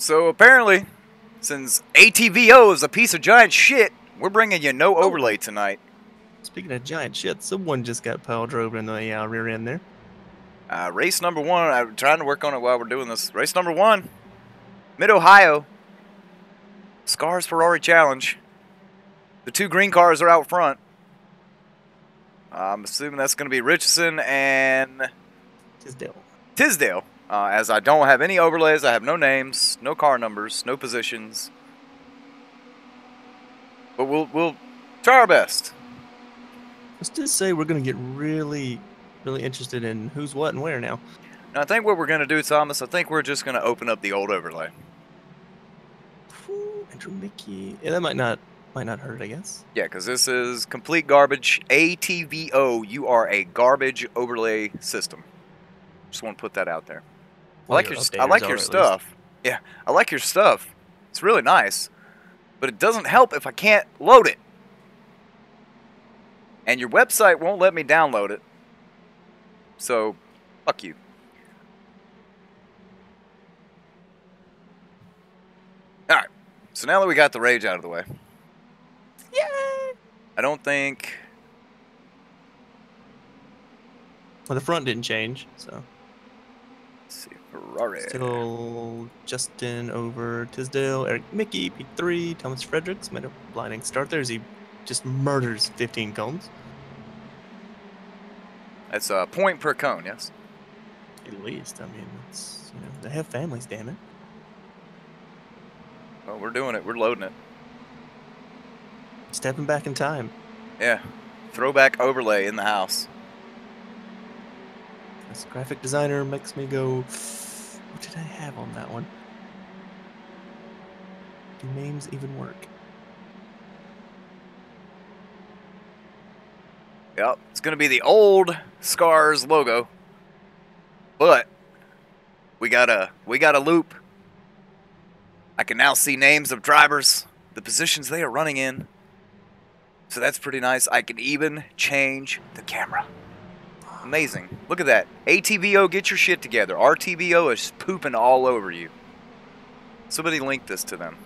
So apparently, since ATVO is a piece of giant shit, we're bringing you no overlay tonight. Speaking of giant shit, someone just got pile drove in the rear end there. Race number one, I'm trying to work on it while we're doing this. Race number one, Mid-Ohio, SCRS Ferrari Challenge. The two green cars are out front. I'm assuming that's going to be Richardson and Tisdale. As I don't have any overlays, I have no names, no car numbers, no positions. But we'll try our best. Let's just say we're going to get really interested in who's what and where now. Now, I think what we're going to do, Thomas, I think we're just going to open up the old overlay. Andrew Mickey. Yeah, that might not hurt, I guess. Yeah, because this is complete garbage. ATVO, you are a garbage overlay system. Just want to put that out there. Well, I like your stuff. Yeah, I like your stuff. It's really nice. But it doesn't help if I can't load it. And your website won't let me download it. So, fuck you. Alright, so now that we got the rage out of the way. Yay! I don't think... Well, the front didn't change, so... Let's see, Ferrari. Still Justin over Tisdale, Eric Mickey, P3, Thomas Fredericks made a blinding start there as he just murders 15 cones. That's a point per cone, yes? At least, I mean, it's, they have families, damn it. Well, we're doing it. We're loading it. Stepping back in time. Yeah. Throwback overlay in the house. This graphic designer makes me go, what did I have on that one? Do names even work? Yep, it's going to be the old SCRS logo. But we got a loop. I can now see names of drivers, the positions they are running in. So that's pretty nice. I can even change the camera. Amazing. Look at that. ATVO, get your shit together. RTVO is pooping all over you. Somebody link this to them.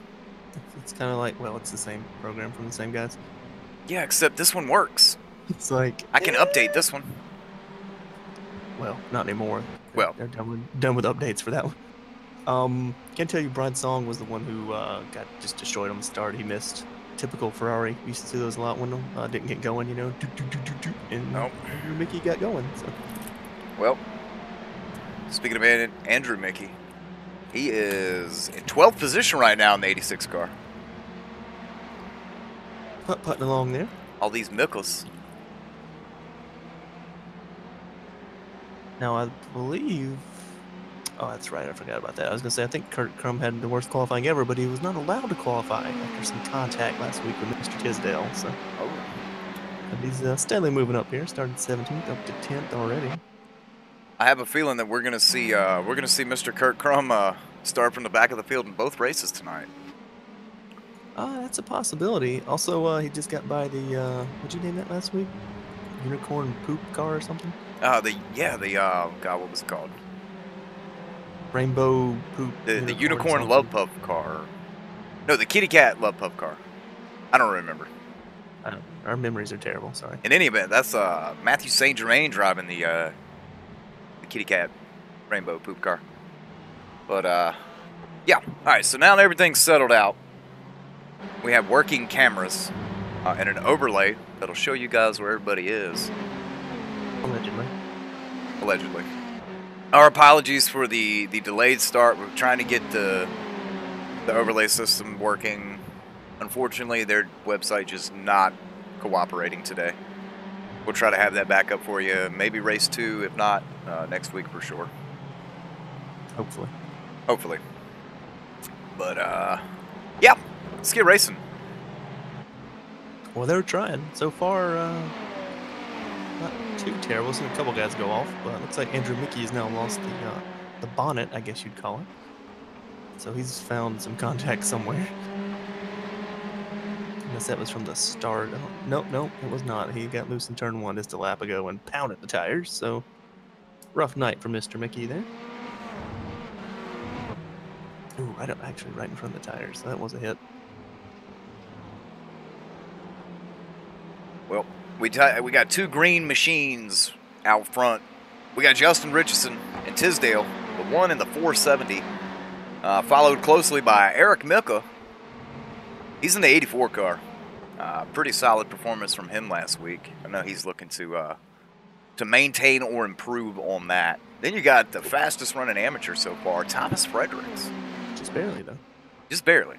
It's kind of like, well, it's the same program from the same guys. Yeah, except this one works. It's like... I can update this one. Well, not anymore. Well, they're done with updates for that one. Can't tell you Brian Song was the one who got just destroyed on the start. He missed. Typical Ferrari. We used to see those a lot when didn't get going, and nope. Andrew Mickey got going. So. Well, speaking of Andrew Mickey, he is in 12th position right now in the 86 car. Putting along there. All these Mickles. Now, I believe... Oh, that's right. I forgot about that. I was going to say, I think Kurt Crum had the worst qualifying ever, but he was not allowed to qualify after some contact last week with Mr. Tisdale. So. Oh. But he's steadily moving up here. Started 17th, up to 10th already. I have a feeling that we're going to see Mr. Kurt Crum start from the back of the field in both races tonight. That's a possibility. Also, he just got by the, what'd you name that last week? Unicorn poop car or something? God, what was it called? Rainbow poop. The Unicorn Love Pup car. No, the Kitty Cat Love Pup car. I don't remember. Our memories are terrible, sorry. In any event, that's Matthew St. Germain driving the Kitty Cat Rainbow Poop car. But, yeah. Alright, so now that everything's settled out, we have working cameras and an overlay that'll show you guys where everybody is. Allegedly. Our apologies for the delayed start. We're trying to get the overlay system working. Unfortunately, their website just not cooperating today. We'll try to have that back up for you. Maybe race 2, if not next week for sure. Hopefully. But yeah, let's get racing. Well, they're trying so far. Not too terrible. Seen a couple guys go off, but it looks like Andrew Mickey has now lost the bonnet, I guess you'd call it. So he's found some contact somewhere. Unless that was from the start. Oh, nope, it was not. He got loose in turn 1 just a lap ago and pounded the tires. So rough night for Mr. Mickey there. Ooh, right up, actually, right in front of the tires. So that was a hit. Well, we got two green machines out front. We got Justin Richardson and Tisdale, the one in the 470, followed closely by Eric Mika. He's in the 84 car. Pretty solid performance from him last week. I know he's looking to maintain or improve on that. Then you got the fastest running amateur so far, Thomas Fredericks. Just barely, though. Just barely.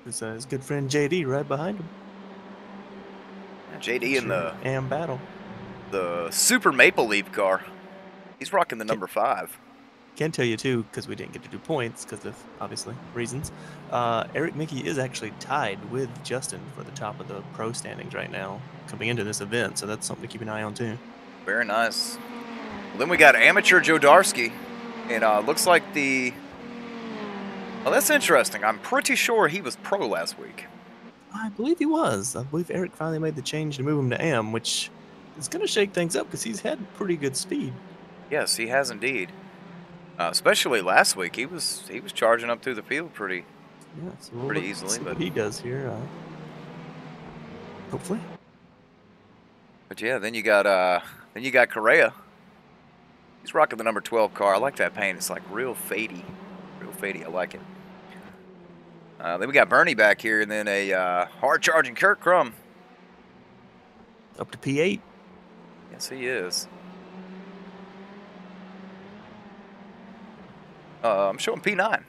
His good friend JD right behind him. JD in the AM battle. The Super Maple Leaf car. He's rocking the number 5. Can tell you too, because we didn't get to do points because of obviously reasons. Eric Mickey is actually tied with Justin for the top of the pro standings right now coming into this event, so that's something to keep an eye on too. Very nice. Well, then we got amateur Joe Darsky, and looks like the. Well, that's interesting. I'm pretty sure he was pro last week. I believe he was. I believe Eric finally made the change to move him to AM, which is going to shake things up because he's had pretty good speed. Yes, he has indeed. Especially last week, he was charging up through the field pretty easily. See but what he does here, hopefully. But yeah, then you got Correa. He's rocking the number 12 car. I like that paint. It's like real fadey. I like it. Then we got Bernie back here, and then a hard charging Kurt Crum. Up to P8. Yes, he is. I'm showing P9.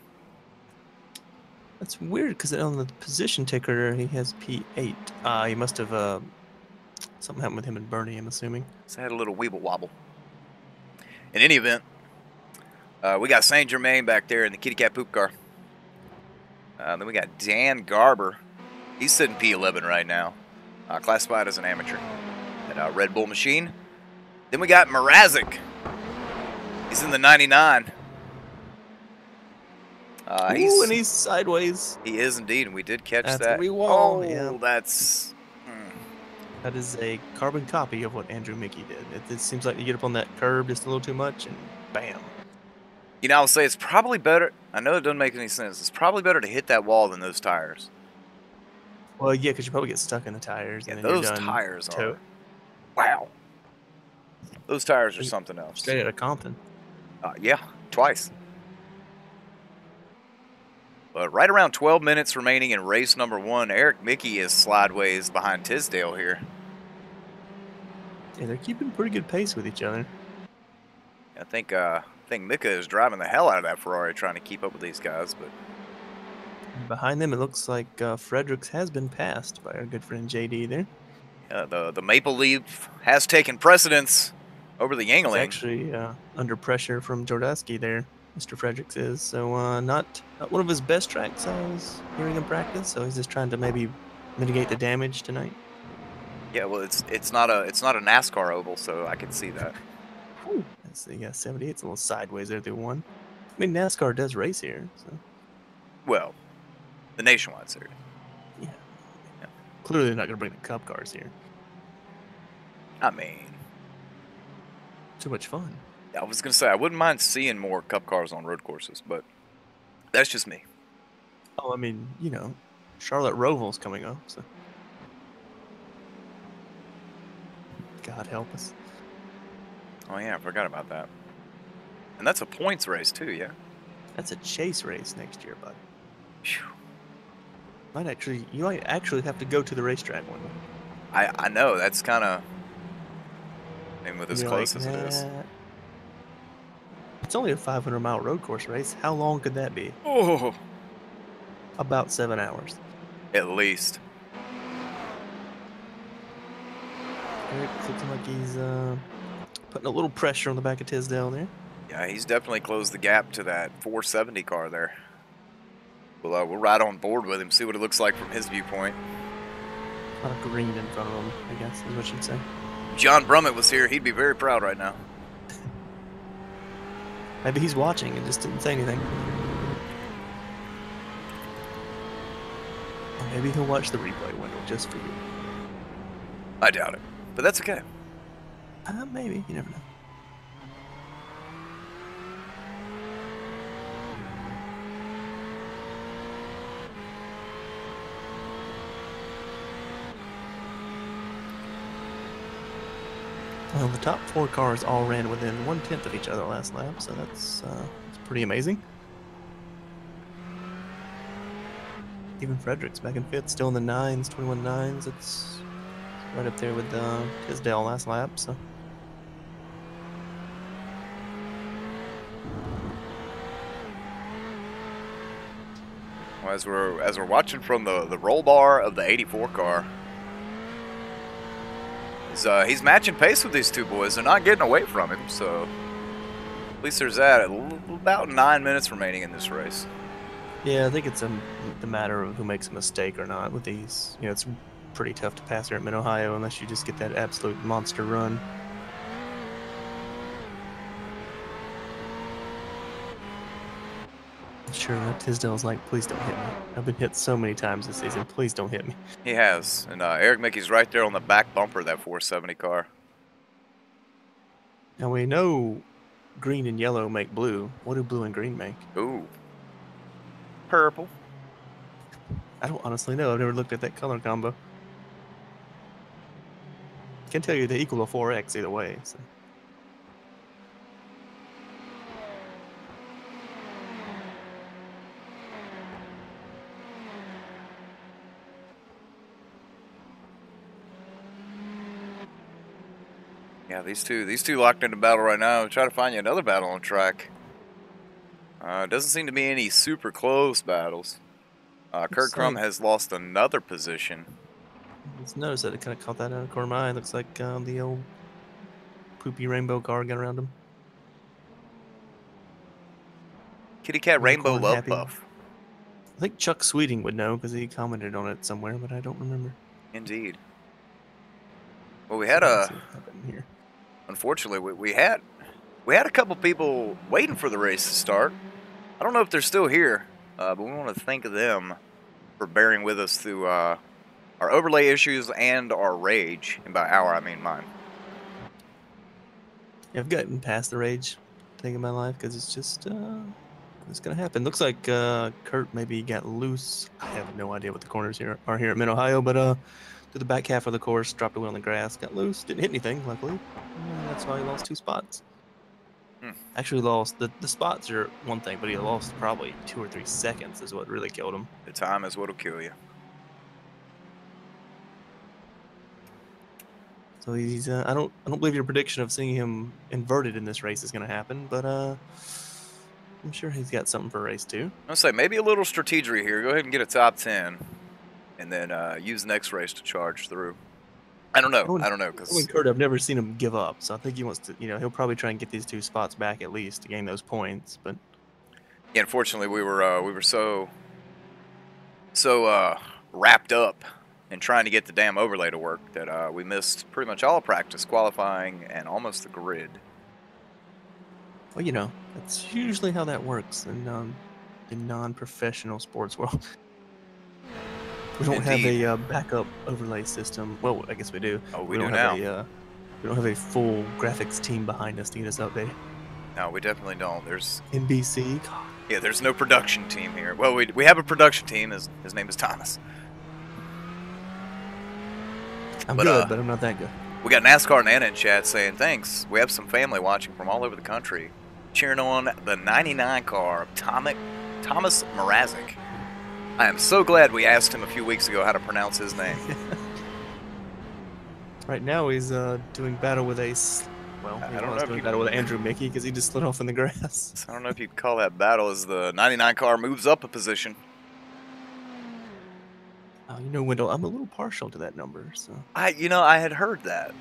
That's weird because on the position ticker he has P8. He must have something happened with him and Bernie, I'm assuming. So had a little weeble wobble. In any event, we got Saint Germain back there in the kitty cat poop car. Then we got Dan Garber. He's sitting P11 right now, classified as an amateur at Red Bull machine. Then we got Mrazek. He's in the 99. Ooh, and he's sideways. He is indeed, and we did catch that's that. What we want. Oh, yeah. that's. That is a carbon copy of what Andrew Mickey did. It seems like you get up on that curb just a little too much, and bam. You know, I'll say it's probably better. I know it doesn't make any sense. It's probably better to hit that wall than those tires. Well, yeah, because you probably get stuck in the tires. Yeah, and then those you're done tires are. Wow. Those tires are something else. Straight out of Compton. Yeah, twice. But right around 12 minutes remaining in race number 1, Eric Mickey is slideways behind Tisdale here. Yeah, they're keeping pretty good pace with each other. I think Mika is driving the hell out of that Ferrari trying to keep up with these guys. But behind them, it looks like Fredericks has been passed by our good friend JD there. The Maple Leaf has taken precedence over the Yangling. He's actually under pressure from Jordaski there. Mr. Fredericks is, so not one of his best tracks I was hearing him practice, so he's just trying to maybe mitigate the damage tonight. Yeah, well, it's not a NASCAR oval, so I can see that. Ooh, that's the 78's a little sideways there through one. I mean, NASCAR does race here, so. Well, the Nationwide Series. Yeah. Clearly, they're not going to bring the Cup cars here. I mean, too much fun. I was going to say, I wouldn't mind seeing more Cup cars on road courses, but that's just me. Oh, I mean, you know, Charlotte Roval's coming up, so. God help us. Oh, yeah, I forgot about that. And that's a points race, too, yeah? That's a chase race next year, bud. Phew. You might actually have to go to the racetrack one day. I know, that's kind of... I mean, with as close as it is. It's only a 500-mile road course race. How long could that be? Oh. About 7 hours. At least. Eric's looking like he's putting a little pressure on the back of Tisdale there. Yeah, he's definitely closed the gap to that 470 car there. We'll ride on board with him, see what it looks like from his viewpoint. A lot of green in front of him, I guess, is what you'd say. John Brummett was here. He'd be very proud right now. Maybe he's watching and just didn't say anything. Or maybe he'll watch the replay window just for you. I doubt it, but that's okay. Maybe. You never know. Well, the top 4 cars all ran within 1/10 of each other last lap, so that's pretty amazing. Even Fredericks back in 5th, still in the 9s, 21 9s. It's right up there with Tisdale last lap, so. Well, as we're watching from the roll bar of the 84 car, he's matching pace with these two boys. They're not getting away from him, so at least there's that. About 9 minutes remaining in this race. Yeah, I think it's the matter of who makes a mistake or not with these. You know, it's pretty tough to pass here at Mid-Ohio unless you just get that absolute monster run. Sure, Tisdale's like, please don't hit me. I've been hit so many times this season. Please don't hit me. He has, and Eric Mickey's right there on the back bumper of that 470 car. Now we know green and yellow make blue. What do blue and green make? Ooh, purple. I don't honestly know. I've never looked at that color combo. Can tell you they equal a 4X either way. So. Yeah, these two locked into battle right now. I'll try to find you another battle on track. Doesn't seem to be any super close battles. Kurt Crum has lost another position. Just noticed that it kind of caught that out of the corner of my eye. Looks like the old poopy rainbow car got around him. Kitty Cat Rainbow Love Buff. I think Chuck Sweeting would know because he commented on it somewhere, but I don't remember. Indeed. Well, we had unfortunately, we had a couple people waiting for the race to start. I don't know if they're still here, but we want to thank them for bearing with us through our overlay issues and our rage. And by our, I mean mine. Yeah, I've gotten past the rage thing in my life because it's just it's gonna happen. Looks like Kurt maybe got loose. I have no idea what the corners are here at Mid-Ohio, but to the back half of the course, dropped a wheel on the grass, got loose, didn't hit anything, luckily. And that's why he lost 2 spots. Actually lost, the spots are one thing, but he lost probably 2 or 3 seconds is what really killed him. The time is what'll kill you. So he's, I don't believe your prediction of seeing him inverted in this race is going to happen, but I'm sure he's got something for race 2. I'll say maybe a little strategery here. Go ahead and get a top 10. And then use the next race to charge through. I don't know. Because Kurt, I've never seen him give up. So I think he wants to. You know, he'll probably try and get these 2 spots back at least to gain those points. But yeah, unfortunately, we were so wrapped up in trying to get the damn overlay to work that we missed pretty much all of practice, qualifying, and almost the grid. Well, you know, that's usually how that works in non-professional sports world. We don't have a backup overlay system. Well, I guess we do. Oh, we do now. We don't have a full graphics team behind us to get us updated. No, we definitely don't. There's NBC. God. Yeah, there's no production team here. Well, we have a production team. His name is Thomas. I'm good, but I'm not that good. We got NASCAR Nana in chat saying, thanks. We have some family watching from all over the country, cheering on the 99 car of Thomas Mrazek. I am so glad we asked him a few weeks ago how to pronounce his name. Right now he's doing battle with Ace. Well, I don't know if doing battle with Andrew Mickey because he just slid off in the grass. I don't know if you could call that battle as the 99 car moves up a position. You know, Wendell, I'm a little partial to that number. So I had heard that.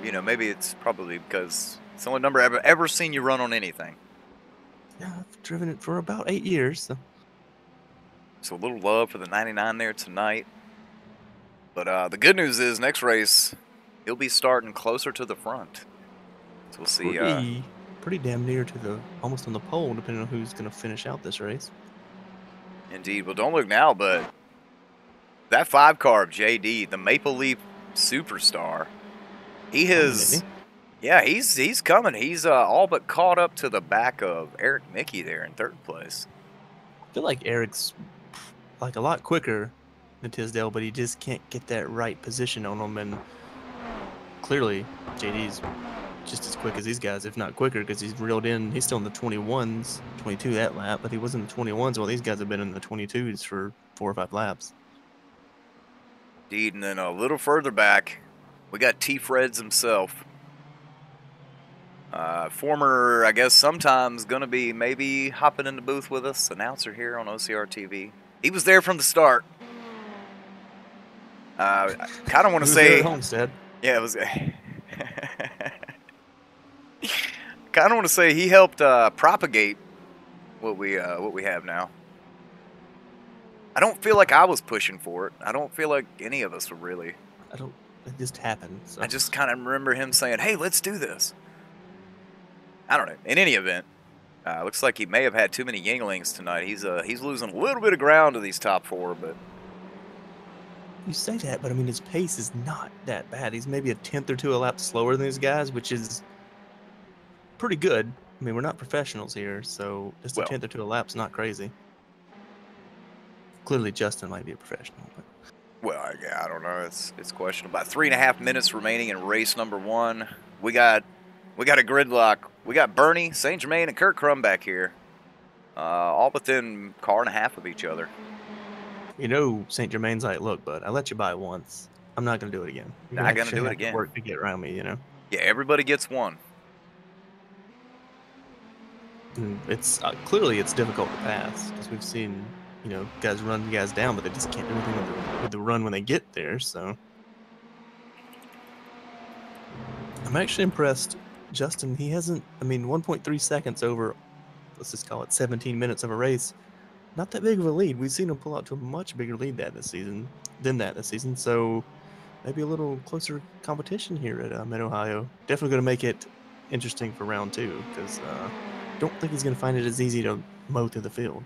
You know, maybe it's probably because it's the only number I've ever seen you run on anything. Yeah, I've driven it for about 8 years. So a little love for the 99 there tonight. But the good news is next race, he'll be starting closer to the front. So we'll see. Pretty damn near to almost on the pole, depending on who's going to finish out this race. Indeed. Well, don't look now, but that 5 car of JD, the Maple Leaf superstar, he has, yeah, he's coming. He's all but caught up to the back of Eric Mickey there in 3rd place. I feel like Eric's like a lot quicker than Tisdale, but he just can't get that right position on him, and clearly JD's just as quick as these guys, if not quicker, because he's reeled in. He's still in the 21s, 22 that lap, but he was in the 21s while these guys have been in the 22s for 4 or 5 laps. Indeed, and then a little further back, we got T-Freds himself. Former, I guess, sometimes going to be maybe hopping in the booth with us, announcer here on OCR TV. He was there from the start. I kind of want to say... Homestead. Yeah, it was... kind of want to say he helped propagate what we have now. I don't feel like I was pushing for it. I don't feel like any of us were really. It just happened. So. I just kind of remember him saying, "Hey, let's do this." I don't know. In any event, looks like he may have had too many Yinglings tonight. He's losing a little bit of ground to these top 4, but you say that, but I mean his pace is not that bad. He's maybe a 10th or 2 a lap slower than these guys, which is pretty good. I mean, we're not professionals here, so just a 10th or 2 a lap's not crazy. Clearly, Justin might be a professional, but. Well, yeah, I don't know. It's questionable. About 3.5 minutes remaining in race number 1. We got a gridlock. We got Bernie, St. Germain, and Kurt Crum back here, all within a car and a half of each other. You know, St. Germain's like, look, bud, I let you buy once. I'm not gonna do it again. You're not gonna do it again. Work to get around me, you know. Yeah, everybody gets one. And it's clearly it's difficult to pass because we've seen. You know, guys run guys down, but they just can't do anything with the run when they get there, so. I'm actually impressed. Justin, he hasn't, I mean, 1.3 seconds over, let's just call it 17 minutes of a race. Not that big of a lead. We've seen him pull out to a much bigger lead this season, so maybe a little closer competition here at Mid-Ohio. Definitely going to make it interesting for round 2, because don't think he's going to find it as easy to mow through the field.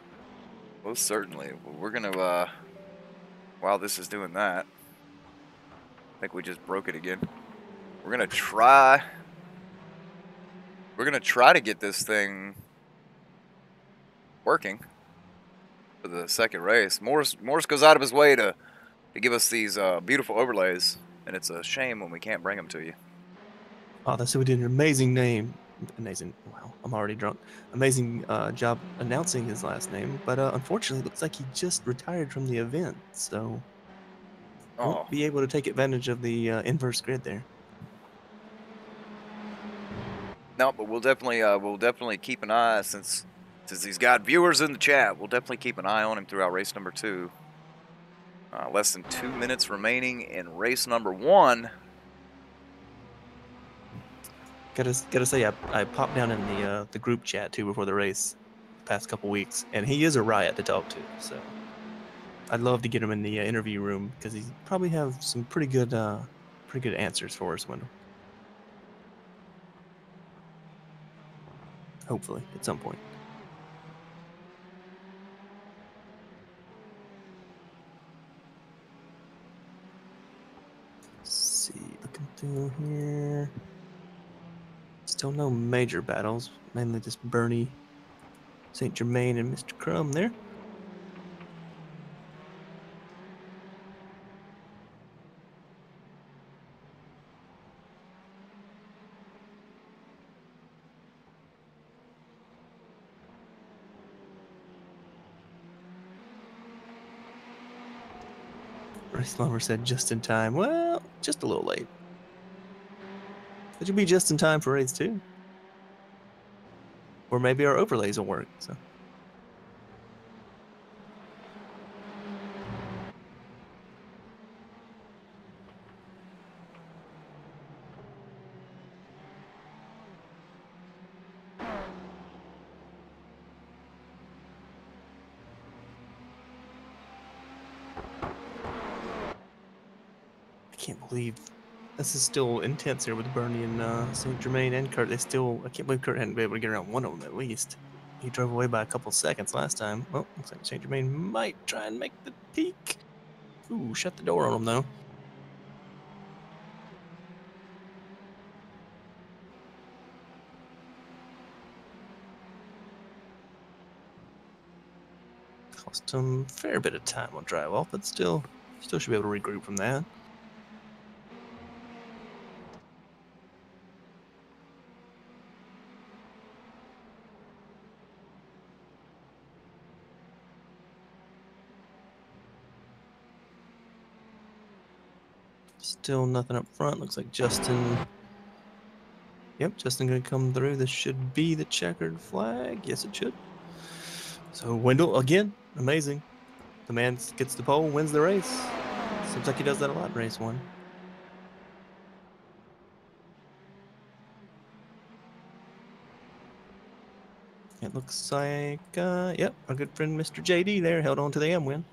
Most certainly. We're going to, while this is doing that, I think we just broke it again. We're going to try to get this thing working for the second race. Morris goes out of his way to give us these beautiful overlays, and it's a shame when we can't bring them to you. Oh, that's so we did an amazing wow, I'm already drunk. Amazing job announcing his last name, but unfortunately, it looks like he just retired from the event, so won't be able to take advantage of the inverse grid there. No, but we'll definitely keep an eye since he's got viewers in the chat. We'll definitely keep an eye on him throughout race number 2. Less than 2 minutes remaining in race number 1. Gotta say, I popped down in the group chat too before the race, the past couple weeks, and he is a riot to talk to. So I'd love to get him in the interview room because he probably have some pretty good answers for us, Wendell. Hopefully, at some point. Let's see, looking through here. Still no major battles, mainly just Bernie, St. Germain, and Mr. Crum there. Race Lover said just in time. Well, just a little late. But you'll be just in time for race 2. Or maybe our overlays will work, so. I can't believe this is still intense here with Bernie and St. Germain and Kurt. I can't believe Kurt hadn't been able to get around one of them at least. He drove away by a couple seconds last time. Well, looks like St. Germain might try and make the peak. Ooh, shut the door on him though. Cost him a fair bit of time on drive off, but still should be able to regroup from that. Still nothing up front. Looks like Justin. Yep, Justin going to come through. This should be the checkered flag. Yes, it should. So Wendell, again, amazing. The man gets the pole, wins the race. Seems like he does that a lot in race 1. It looks like, yep, our good friend Mr. JD there held on to the M win.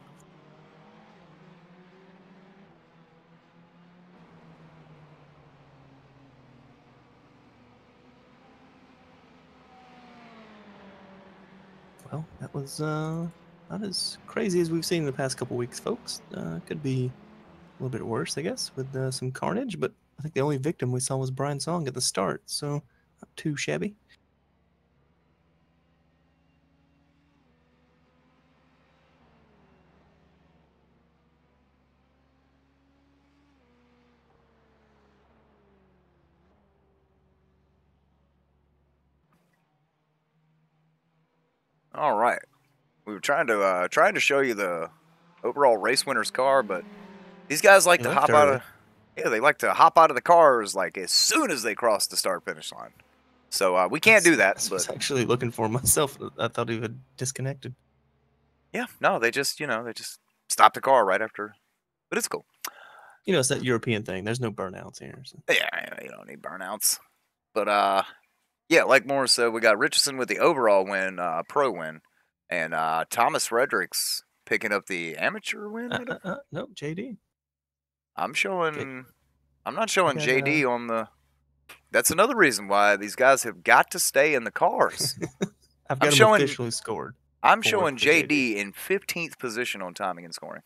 Well, that was not as crazy as we've seen in the past couple weeks, folks. Could be a little bit worse, I guess, with some carnage, but I think the only victim we saw was Brian Song at the start, so not too shabby. All right. We were trying to show you the overall race winner's car, but these guys like He to left hop out early. of they like to hop out of the cars like as soon as they cross the start finish line. So we can't do that. I But was actually looking for myself. I thought he had disconnected. yeah, no, they just stop the car right after. But it's cool. You know, it's that European thing. There's no burnouts here. So. Yeah, you don't need burnouts. But yeah, like Morris said, we got Richardson with the overall win, pro win, and Thomas Fredericks picking up the amateur win. No, JD. I'm showing. Okay. I'm not showing got, JD on the. That's another reason why these guys have got to stay in the cars. I've got him showing, officially scored. I'm showing JD in 15th position on timing and scoring.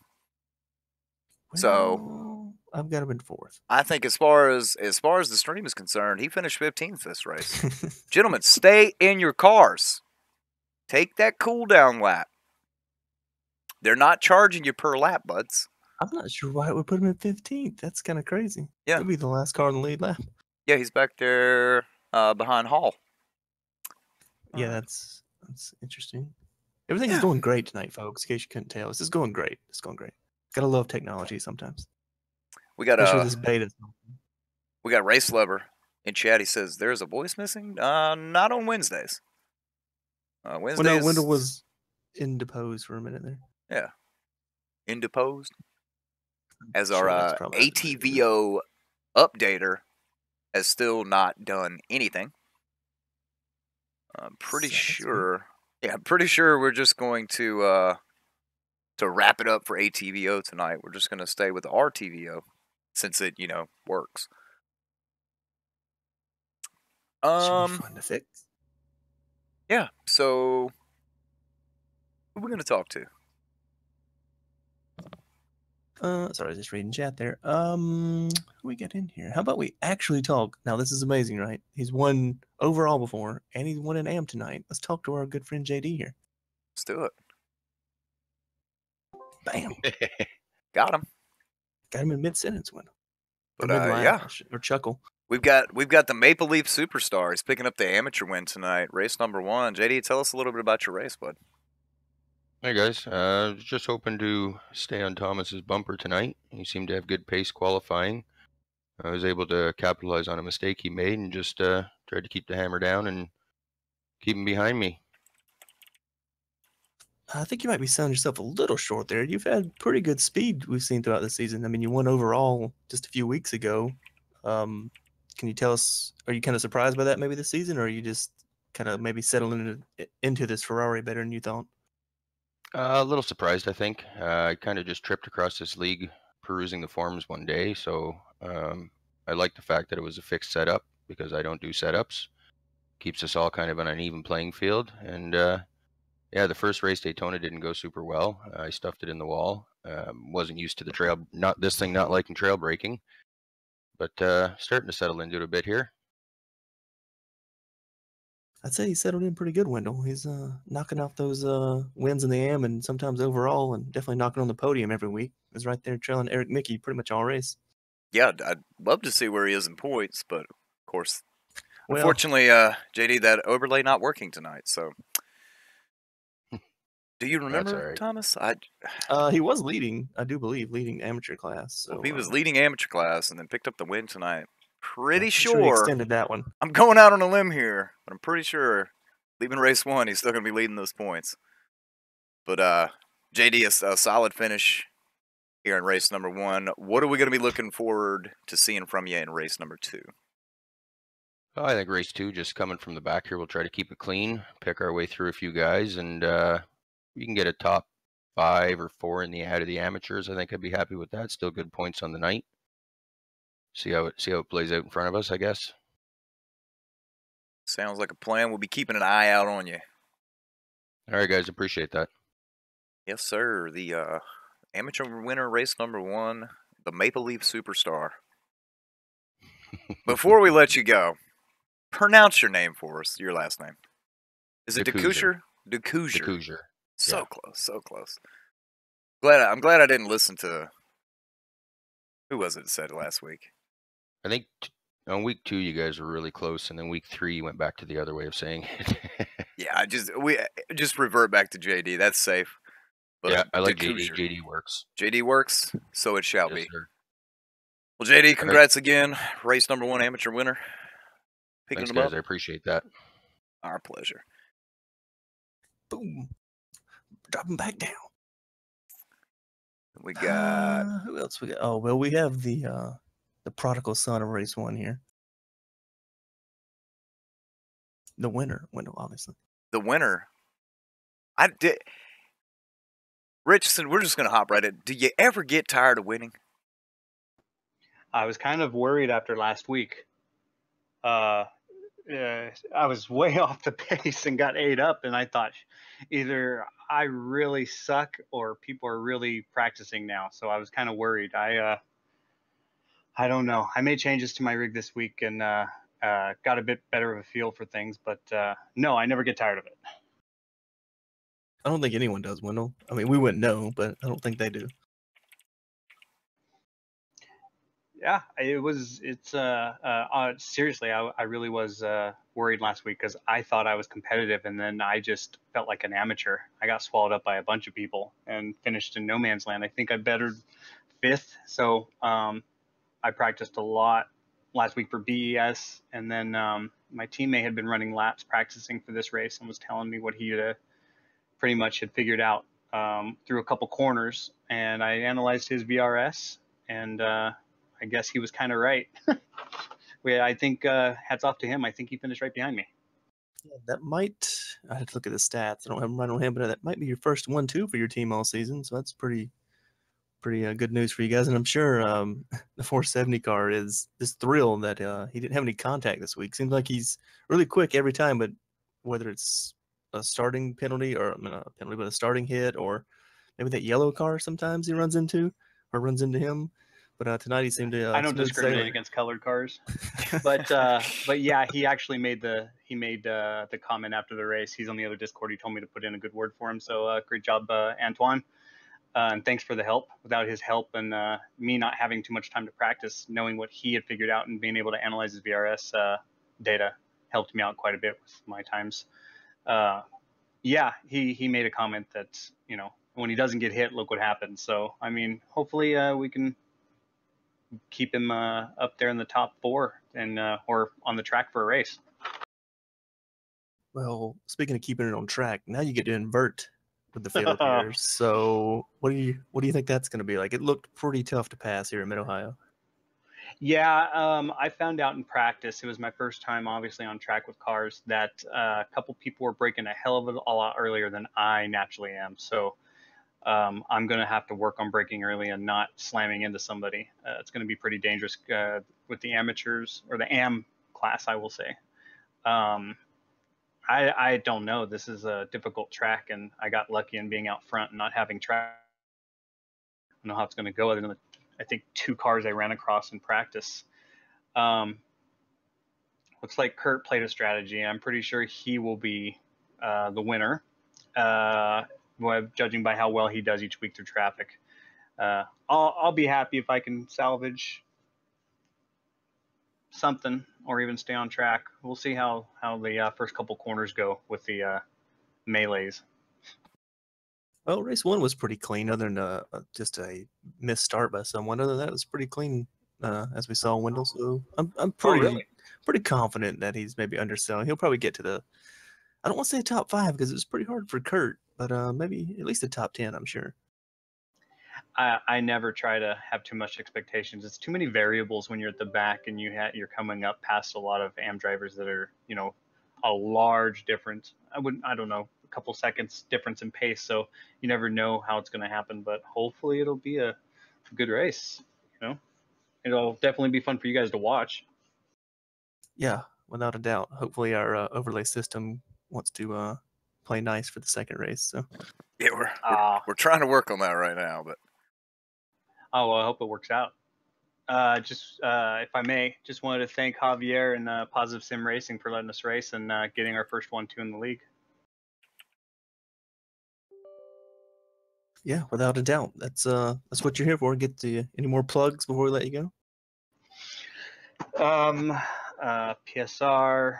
Well, So I've got him in 4th. I think as far as the stream is concerned, he finished 15th this race. Gentlemen, stay in your cars. Take that cool down lap. They're not charging you per lap, buds. I'm not sure why it would put him at 15th. That's kind of crazy. Yeah. He'll be the last car in the lead lap. Yeah, he's back there behind Hall. Yeah, that's interesting. Everything is going great tonight, folks. In case you couldn't tell, this is going great. It's going great. Gotta love technology sometimes. We got especially this beta. We got Race Lover in chat. He says there's a voice missing. Not on Wednesdays. Wednesdays. Well, no, Wendell was indeposed for a minute there. Yeah, indeposed. As Sure, our ATVO updater has still not done anything. I'm pretty sure. Yeah, I'm pretty sure we're just going to wrap it up for ATVO tonight. We're just going to stay with RTVO since it works. Should be fun to fix. Yeah. So who are we going to talk to? Sorry, I was just reading chat there. Who we get in here? How about we actually talk? Now, this is amazing, right? He's won overall before, and he's won an AM tonight. Let's talk to our good friend JD here. Let's do it. Bam. Got him. Got him in mid-sentence win. But yeah. Or chuckle. We've got the Maple Leaf Superstar. He's picking up the amateur win tonight. Race number 1. JD, tell us a little bit about your race, bud. Hey guys, just hoping to stay on Thomas's bumper tonight. He seemed to have good pace qualifying. I was able to capitalize on a mistake he made and just tried to keep the hammer down and keep him behind me. I think you might be selling yourself a little short there. You've had pretty good speed we've seen throughout the season. I mean, you won overall just a few weeks ago. Can you tell us, are you kind of surprised by that maybe this season, or are you just kind of maybe settling into this Ferrari better than you thought? A little surprised, I think. I kind of just tripped across this league perusing the forums one day, so I like the fact that it was a fixed setup because I don't do setups. Keeps us all kind of on an even playing field. And yeah, the first race Daytona didn't go super well. I stuffed it in the wall. Wasn't used to the trail, not liking trail braking, but starting to settle into it a bit here. I'd say he settled in pretty good, Wendell. He's knocking off those wins in the AM and sometimes overall, and definitely knocking on the podium every week. He's right there trailing Eric Mickey pretty much all race. Yeah, I'd love to see where he is in points, but of course, unfortunately, JD, that overlay not working tonight. So Do you That's all remember, right. Thomas? He was leading, I do believe, leading amateur class. Well, So if he was leading amateur class and then picked up the win tonight, I'm pretty pretty sure he sure. extended that one. I'm going out on a limb here, but I'm pretty sure leaving race 1, he's still going to be leading those points. But JD, a solid finish here in race number 1. What are we going to be looking forward to seeing from you in race number 2? Oh, I think race 2, just coming from the back here, we'll try to keep it clean, pick our way through a few guys, and we can get a top 5 or 4 in the out of the amateurs. I think I'd be happy with that. Still good points on the night. See how it plays out in front of us, I guess. Sounds like a plan. We'll be keeping an eye out on you. All right, guys, appreciate that. Yes, sir. The amateur winner, race number 1, the Maple Leaf Superstar. Before we let you go, pronounce your name for us, your last name. Is it DeCouser. DeCouser? DeCouser. DeCouser. So Yeah. close, so close. I'm glad I didn't listen to, who was it that said it last week? I think on week 2 you guys were really close, and then week 3 you went back to the other way of saying it. Yeah, we just revert back to JD. That's safe. But Yeah, I like JD. DeCouser. JD works. JD works, so it shall Yes, be. sir. Well, JD, All right. congrats again. Race number 1 amateur winner. Picking Thanks, them guys. up. I appreciate that. Our pleasure. Boom. Drop him back down. We got who else we got? Oh, well, we have the prodigal son of race 1 here. The winner, obviously. the winner. I did. Richardson, we're just gonna hop right in. Do you ever get tired of winning? I was kind of worried after last week. I was way off the pace and got ate up, and I thought either I really suck or people are really practicing now. So I was kind of worried. I don't know. I made changes to my rig this week and got a bit better of a feel for things. But no, I never get tired of it. I don't think anyone does, Wendell. I mean, we wouldn't know, but I don't think they do. Yeah, seriously, I really was worried last week because I thought I was competitive, and then I just felt like an amateur. I got swallowed up by a bunch of people and finished in no man's land. I think I bettered 5th, so I practiced a lot last week for BES, and then my teammate had been running laps practicing for this race and was telling me what he pretty much had figured out through a couple corners, and I analyzed his VRS, and I guess he was kind of right. I think hats off to him. I think he finished right behind me. Yeah, that might. I have to look at the stats. I don't have them right on hand, but that might be your first 1-2 for your team all season. So that's pretty good news for you guys. And I'm sure the 470 car is thrilled that he didn't have any contact this week. Seems like he's really quick every time, but whether it's a starting penalty or not a penalty, but a starting hit, or maybe that yellow car sometimes he runs into him. But tonight he seemed to. I don't discriminate against colored cars, but yeah, he actually made the comment after the race. He's on the other Discord. He told me to put in a good word for him. So great job, Antoine, and thanks for the help. Without his help and me not having too much time to practice, knowing what he had figured out and being able to analyze his VRS data helped me out quite a bit with my times. Yeah, he made a comment that when he doesn't get hit, look what happens. So I mean, hopefully we can keep him up there in the top 4 and or on the track for a race. Well, speaking of keeping it on track, now you get to invert with the field here. So what do you think that's going to be like? It looked pretty tough to pass here in Mid-Ohio. Yeah, I found out in practice, it was my first time obviously on track with cars, that a couple people were braking a hell of a lot earlier than I naturally am. So I'm going to have to work on braking early and not slamming into somebody. It's going to be pretty dangerous with the amateurs, or the AM class, I will say. I don't know. This is a difficult track, and I got lucky in being out front and not having track. I don't know how it's going to go other than I think 2 cars I ran across in practice. Looks like Kurt played a strategy. I'm pretty sure he will be the winner, judging by how well he does each week through traffic. I'll be happy if I can salvage something or even stay on track. We'll see how the first couple corners go with the melees. Well, race 1 was pretty clean, other than just a missed start by someone. Other than that, it was pretty clean, as we saw in Wendell. So I'm Oh, pretty really? pretty confident that he's maybe underselling. He'll probably get to the, I don't want to say top 5 because it was pretty hard for Kurt, but maybe at least the top 10, I'm sure. I never try to have too much expectations. It's too many variables when you're at the back and you're coming up past a lot of AM drivers that are, a large difference. I don't know, a couple seconds difference in pace. So you never know how it's going to happen, but hopefully it'll be a good race. It'll definitely be fun for you guys to watch. Yeah, without a doubt. Hopefully our overlay system wants to play nice for the second race. So Yeah, we're trying to work on that right now, but well, I hope it works out. If I may, just wanted to thank Javier and Positive Sim Racing for letting us race and getting our first 1-2 in the league. yeah, without a doubt. That's what you're here for. Get to any more plugs before we let you go? PSR,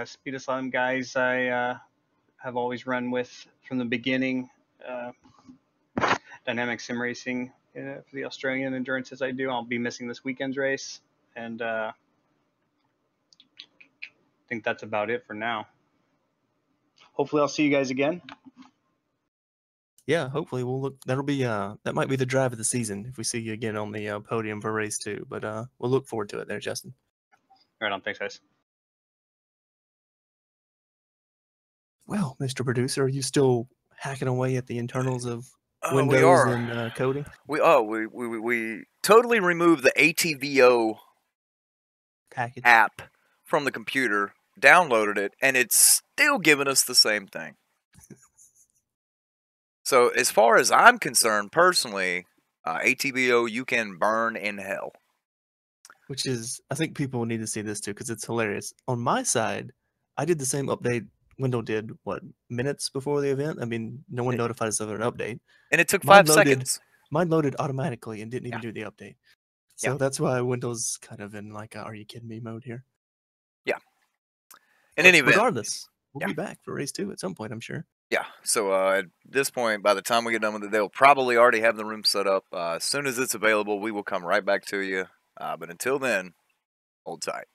Speed Asylum guys I have always run with from the beginning. Dynamic Sim Racing for the Australian endurances I do. I'll be missing this weekend's race. And I think that's about it for now. Hopefully I'll see you guys again. Yeah, hopefully we'll look. That'll be that might be the drive of the season if we see you again on the podium for race 2. But we'll look forward to it there, Justin. Right on. Thanks, guys. Well, Mr. Producer, are you still hacking away at the internals of we Windows are. and coding? We totally removed the ATVO Package. app from the computer, downloaded it, and it's still giving us the same thing. So as far as I'm concerned, personally, ATVO you can burn in hell. Which is, I think people need to see this too because it's hilarious. On my side, I did the same update Window did, minutes before the event? I mean, no one notified us of an update. And it took Mine 5 loaded, seconds. Mine loaded automatically and didn't even Yeah. do the update. So Yeah. that's why Windows kind of in like, are you kidding me mode here? Yeah. In any event. Regardless, we'll Yeah. be back for race 2 at some point, I'm sure. Yeah, so at this point, by the time we get done with it, they'll probably already have the room set up. As soon as it's available, we will come right back to you. But until then, hold tight.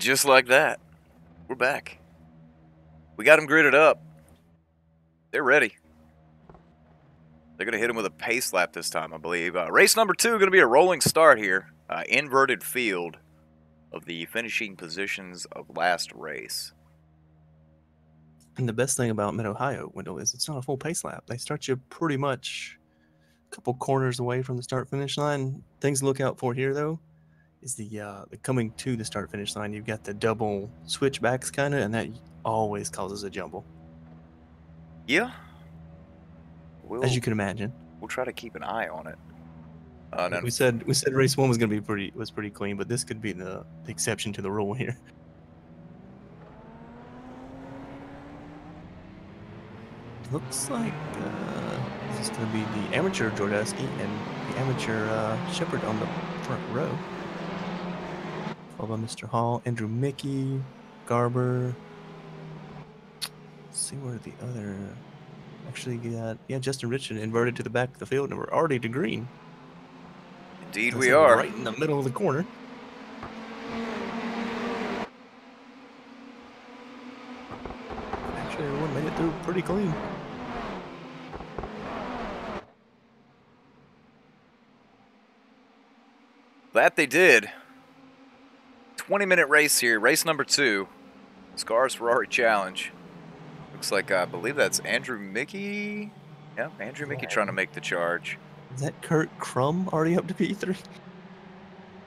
just like that, we're back. We got them gridded up. They're ready. They're going to hit him with a pace lap this time, I believe. Race number 2 going to be a rolling start here. Inverted field of the finishing positions of last race. And the best thing about Mid-Ohio, Wendell, is it's not a full pace lap. They start you pretty much a couple corners away from the start-finish line. Things to look out for here, though, is the coming to the start-finish line. You've got the double switchbacks, kind of, and that always causes a jumble. Yeah. As you can imagine. We'll try to keep an eye on it. We said race 1 was going to be pretty clean, but this could be the exception to the rule here. Looks like this is going to be the amateur Jordowski and the amateur Shepard on the front row. Followed by Mr. Hall, Andrew Mickey, Garber. Let's see where the other... Actually got, Justin Richard inverted to the back of the field, and we're already to green. Indeed we are. Right in the middle of the corner. Actually, everyone made it through pretty clean. That they did. 20-minute race here. Race number 2. SCRS Ferrari Challenge. Looks like, I believe that's Andrew Mickey. Yeah, Andrew Mickey trying to make the charge. Is that Kurt Crum already up to P3?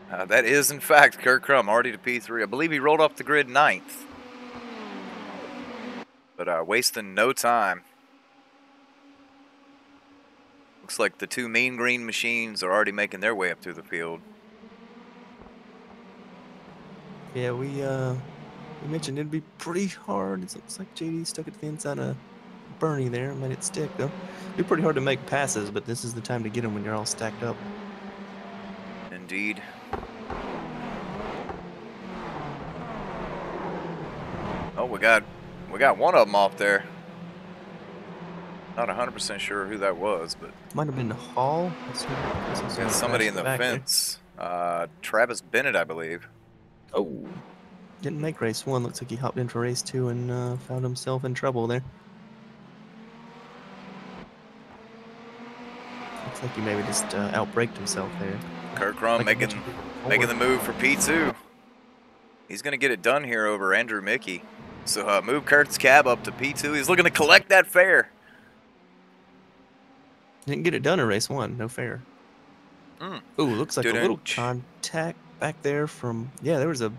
That is, in fact, Kurt Crum already to P3. I believe he rolled off the grid 9th. But wasting no time. Looks like the 2 mean green machines are already making their way up through the field. Yeah, we mentioned it'd be pretty hard. It looks like JD stuck it to the inside of Bernie there, made it stick though. It'd be pretty hard to make passes, but this is the time to get them when you're all stacked up. Indeed. Oh, we got one of them off there. Not 100% sure who that was, but might have been Hall. yeah, somebody in the fence. Travis Bennett, I believe. Oh, didn't make race 1. Looks like he hopped in for race 2 and found himself in trouble there. Looks like he maybe just outbraked himself there. Kurt Crum making the move for P2. He's going to get it done here over Andrew Mickey. So move Kurt's cab up to P2. He's looking to collect that fare. Didn't get it done in race 1. No fair. Ooh, looks like a little contact back there from... Yeah, there was that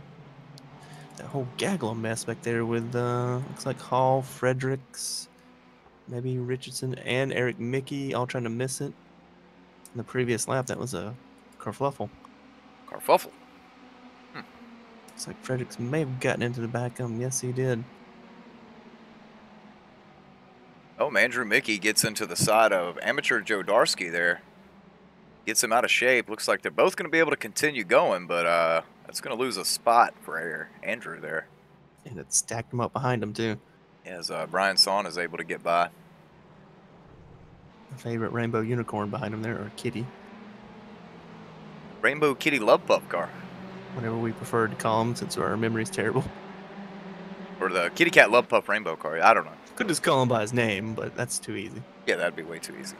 whole gaggle of mess back there with, looks like Hall, Fredericks, maybe Richardson, and Eric Mickey all trying to miss it. In the previous lap, that was a kerfluffle. Kerfuffle. Looks like Fredericks may have gotten into the back of him. Yes, he did. Oh, Andrew Mickey gets into the side of amateur Joe Darsky there. Gets him out of shape. Looks like they're both going to be able to continue going, but that's going to lose a spot for Andrew there. And it stacked him up behind him, too. As Brian Son is able to get by. My favorite rainbow unicorn behind him there, or kitty. Rainbow Kitty Love Pup car. Whatever we prefer to call him, since our memory's terrible. Or the Kitty Cat Love Pup Rainbow car. I don't know. Could just call him by his name, but that's too easy. Yeah, that'd be way too easy.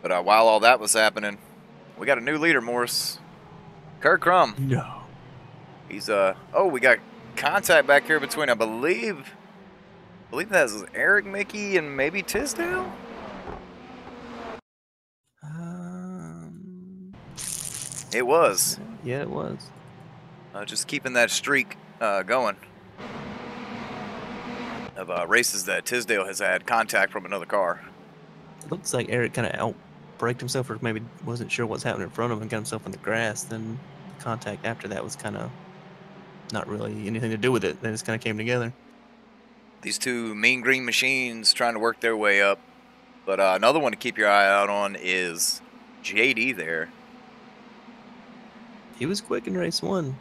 But while all that was happening, we got a new leader, Morris. Kurt Crum. No. He's oh, we got contact back here between, I believe that was Eric Mickey and maybe Tisdale. It was. Yeah, it was. Just keeping that streak going of races that Tisdale has had contact from another car. It looks like Eric kind of outbraked himself, or maybe wasn't sure what's happening in front of him and got himself in the grass. Then the contact after that was kind of not really anything to do with it. They just kind of came together. These 2 mean green machines trying to work their way up. But another one to keep your eye out on is JD there. He was quick in race 1.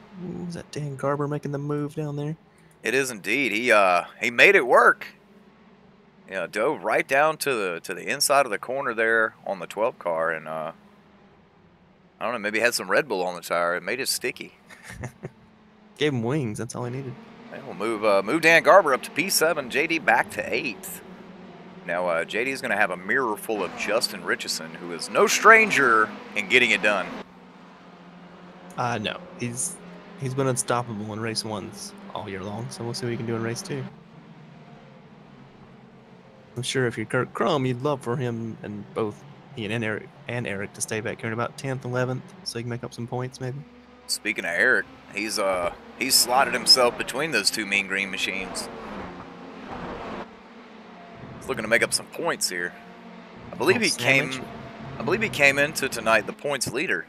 Was that Dan Garber making the move down there? It is indeed. He made it work. Yeah, dove right down to the inside of the corner there on the 12 car, and I I don't know, maybe had some Red Bull on the tire. It made it sticky. Gave him wings. That's all he needed. And we'll move Dan Garber up to P7. JD back to 8th. Now, JD is going to have a mirror full of Justin Richardson, who is no stranger in getting it done. No. He's been unstoppable in race 1s all year long, so we'll see what he can do in race 2. I'm sure if you're Kurt Crum, you'd love for him and both he and Eric to stay back here in about 10th, 11th, so he can make up some points maybe. Speaking of Eric, he's slotted himself between those two mean green machines. He's looking to make up some points here. I believe he came into tonight the points leader.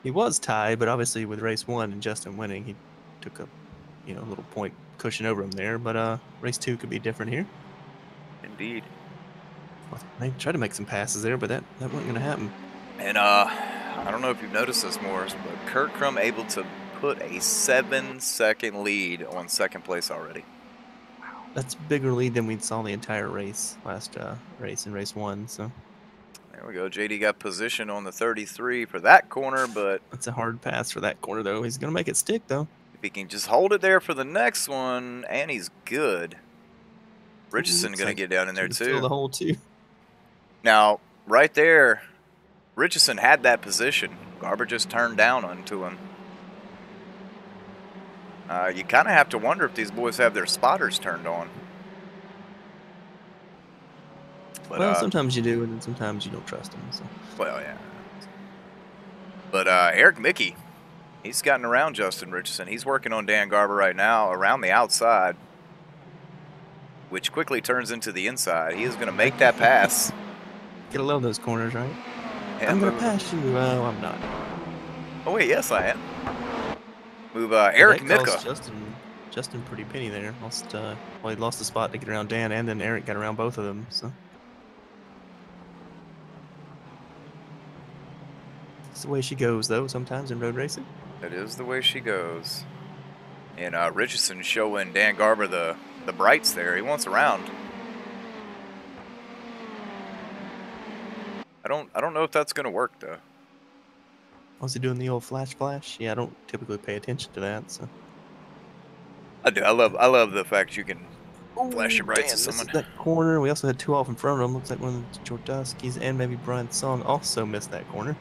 He was tied, but obviously with race 1 and Justin winning, he took a little point cushion over him there. But race 2 could be different here. Indeed. Well, they tried to make some passes there, but that wasn't going to happen. And I don't know if you've noticed this, Morris, but Kurt Crum able to put a 7-second lead on second place already. Wow, that's a bigger lead than we saw the entire race last race in race 1. So there we go. JD got position on the 33 for that corner, but it's a hard pass for that corner though. He's gonna make it stick though. If he can just hold it there for the next one, and he's good. Richardson gonna get down in there too. Fill the hole too. Now, right there, Richardson had that position. Garber just turned down onto him. You kind of have to wonder if these boys have their spotters turned on. But, well, sometimes you do, and then sometimes you don't trust them. So. Well, yeah. But Eric Mickey, he's gotten around Justin Richardson. He's working on Dan Garber right now around the outside, which quickly turns into the inside. He is going to make that pass. Gotta love those corners, right? Yeah, I'm going to pass you. Oh, I'm not. Oh, wait, yes, I am. Move Eric Mika. Justin pretty penny there. He lost the spot to get around Dan, and then Eric got around both of them. So it's the way she goes, though. Sometimes in road racing. It is the way she goes. And Richardson showing Dan Garber the brights there. He wants around. I don't know if that's gonna work though. Was he doing the old flash? Yeah, I don't typically pay attention to that. So I do. I love the fact you can flash your brights at someone. That corner. We also had 2 off in front of him. Looks like one of the Jordaskis and maybe Brian Song also missed that corner.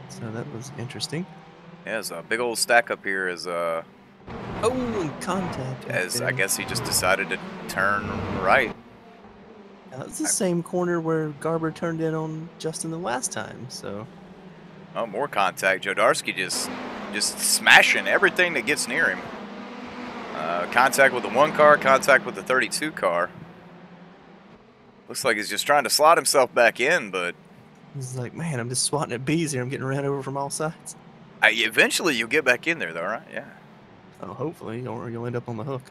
So that was interesting. Yeah, there's a big old stack up here as and contact. As I guess he just decided to turn right. It's the same corner where Garber turned in on Justin the last time. So. Oh, more contact. Jodarski just smashing everything that gets near him. Contact with the 1 car, contact with the 32 car. Looks like he's just trying to slot himself back in, but he's like, man, I'm just swatting at bees here. I'm getting ran over from all sides. Eventually, you'll get back in there, though, right? Yeah. Oh, hopefully, or you'll end up on the hook.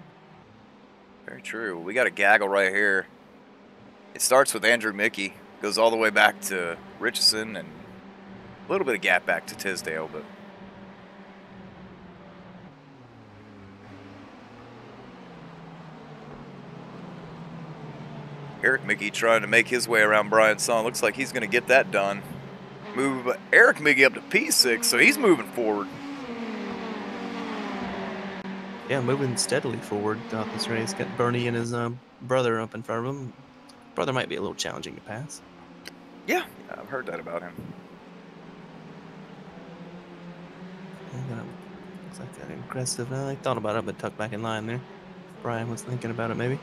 Very true. We got a gaggle right here. It starts with Andrew Mickey, goes all the way back to Richardson, and a little bit of gap back to Tisdale, but Eric Mickey trying to make his way around Brian Song. Looks like he's going to get that done. Move Eric Mickey up to P6, so he's moving forward. Yeah, moving steadily forward throughout this race. Got Bernie and his brother up in front of him. Brother might be a little challenging to pass. Yeah, I've heard that about him. Looks like that aggressive. I thought about it, but tucked back in line there. Brian was thinking about it, maybe.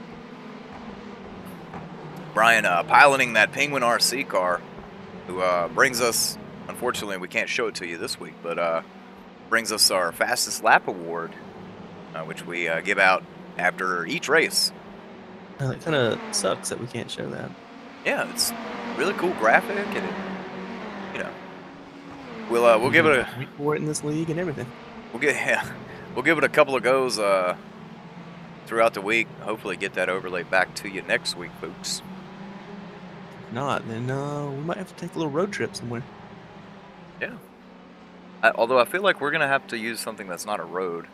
Brian piloting that Penguin RC car, who brings us, unfortunately we can't show it to you this week, but brings us our fastest lap award, which we give out after each race. It kind of sucks that we can't show that. Yeah, it's a really cool graphic, and it, we'll give it a report in this league and everything. We'll give it a couple of goes throughout the week. Hopefully, get that overlay back to you next week, folks. If not, then we might have to take a little road trip somewhere. Yeah. Although I feel like we're gonna have to use something that's not a road.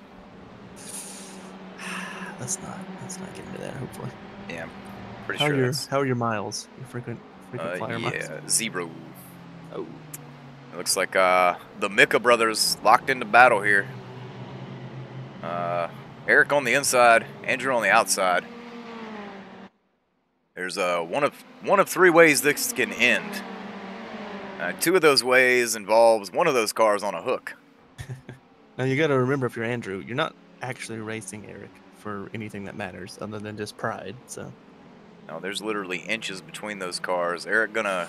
Let's not get into that. Hopefully. Yeah, I'm pretty sure. How are your miles? Your frequent flyer miles? Yeah, 0. Oh. It looks like the Mika brothers locked into battle here. Eric on the inside, Andrew on the outside. There's one of three ways this can end. Two of those ways involves one of those cars on a hook. Now you got to remember, if you're Andrew, you're not actually racing Eric for anything that matters other than just pride. So. No, there's literally inches between those cars. Eric gonna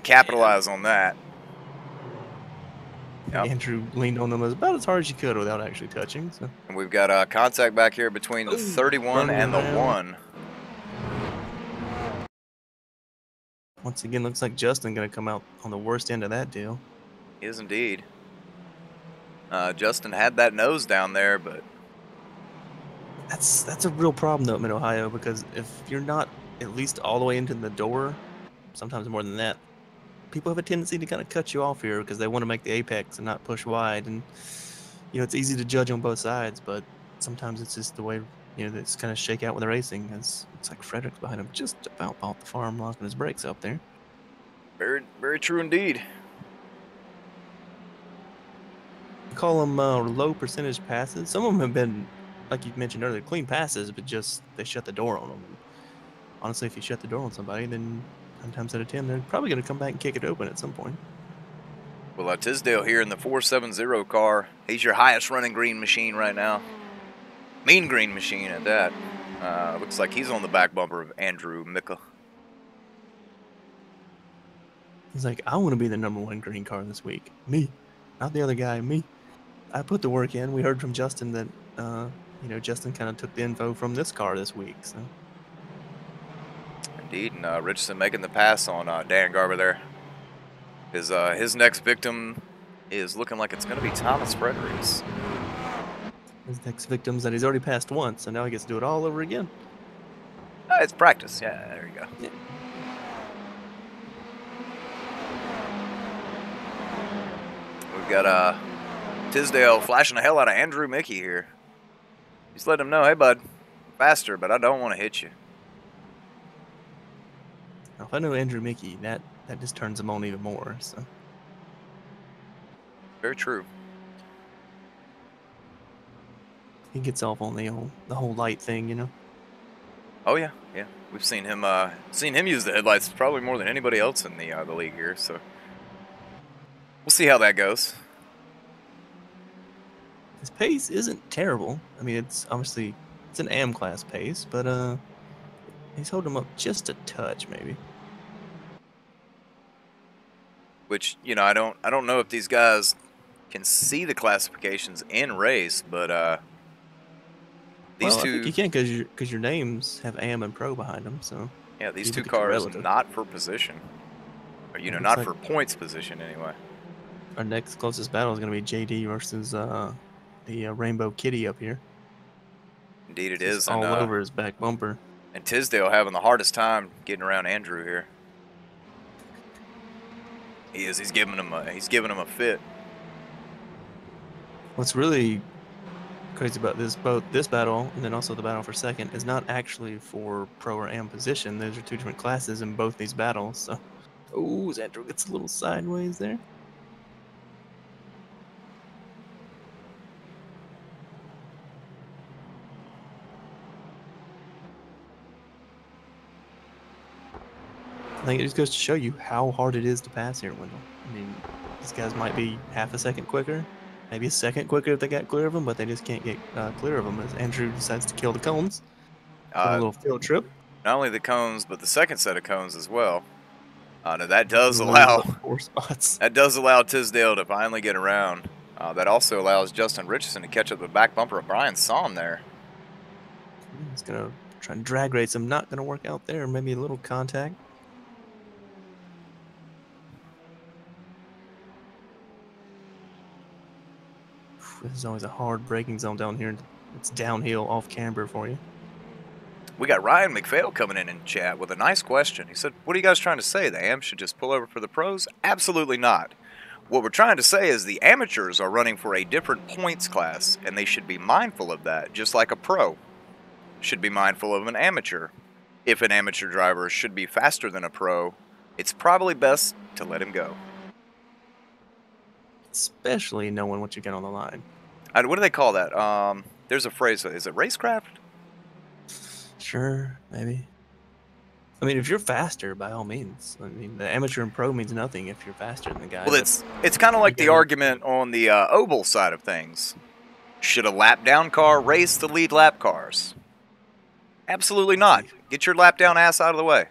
capitalize on that. Yep. Andrew leaned on them about as hard as you could without actually touching. So. And we've got contact back here between the 31 and the 1. Once again, looks like Justin going to come out on the worst end of that deal. He is indeed. Justin had that nose down there, but that's a real problem though in Ohio, because if you're not at least all the way into the door, sometimes more than that, people have a tendency to kind of cut you off here because they want to make the apex and not push wide. And it's easy to judge on both sides, but sometimes it's just the way that's kind of shake out with the racing. It's like Frederick's behind him, just about bought the farm, locking his brakes up there. Very, very true indeed. Call them low percentage passes. Some of them have been, like you mentioned earlier, clean passes, but just they shut the door on them. And honestly, if you shut the door on somebody, then 9 times out of 10, they're probably going to come back and kick it open at some point. Well, Tisdale here in the 470 car. He's your highest running green machine right now. Mean green machine at that. Looks like he's on the back bumper of Andrew Mika. He's like, I want to be the #1 green car this week. Me. Not the other guy, me. I put the work in. We heard from Justin that, Justin kind of took the info from this car this week. So. Indeed, and Richardson making the pass on Dan Garber there. His next victim is looking like it's going to be Thomas Fredericks. His next victim's that he's already passed once, so now he gets to do it all over again. It's practice. Yeah, there you go. Yeah. We've got Tisdale flashing the hell out of Andrew Mickey here. He's letting him know, hey, bud, faster, but I don't want to hit you. Now, if I know Andrew Mickey, that just turns him on even more. So. Very true. He gets off on the whole light thing, Oh yeah, yeah. We've seen him use the headlights probably more than anybody else in the league here. So we'll see how that goes. His pace isn't terrible. I mean, it's an AM class pace, but he's holding him up just a touch, maybe. Which I don't know if these guys can see the classifications in race, but these two. I think you can because your names have AM and Pro behind them. So yeah, these two cars not for position, or not for points position anyway. Our next closest battle is going to be JD versus the Rainbow Kitty up here. Indeed, it is all over his back bumper. And Tisdale having the hardest time getting around Andrew here. He is. He's giving him a fit. What's really crazy about both this battle and then also the battle for second, is not actually for pro or am position. Those are two different classes in both these battles. So, Andrew gets a little sideways there. I think it just goes to show you how hard it is to pass here, Wendell. I mean, these guys might be half a second quicker, maybe a second quicker if they got clear of them, but they just can't get clear of them as Andrew decides to kill the cones. A little field trip. Not only the cones, but the second set of cones as well. That does allow 4 spots. That does allow Tisdale to finally get around. That also allows Justin Richardson to catch up the back bumper of Brian Somm there. He's gonna try and drag race him. Not gonna work out there. Maybe a little contact. This is always a hard braking zone down here. It's downhill off camber for you. We got Ryan McPhail coming in chat with a nice question. He said, what are you guys trying to say? The AMs should just pull over for the pros? Absolutely not. What we're trying to say is the amateurs are running for a different points class, and they should be mindful of that, just like a pro should be mindful of an amateur. If an amateur driver should be faster than a pro, it's probably best to let him go. especially knowing what you get on the line. What do they call that? There's a phrase. Is it racecraft? Sure, maybe. I mean, if you're faster, by all means. I mean, the amateur and pro means nothing if you're faster than the guy. Well, it's kind of like the gotta- argument on the oval side of things. Should a lap down car race the lead lap cars? Absolutely not. Get your lap down ass out of the way.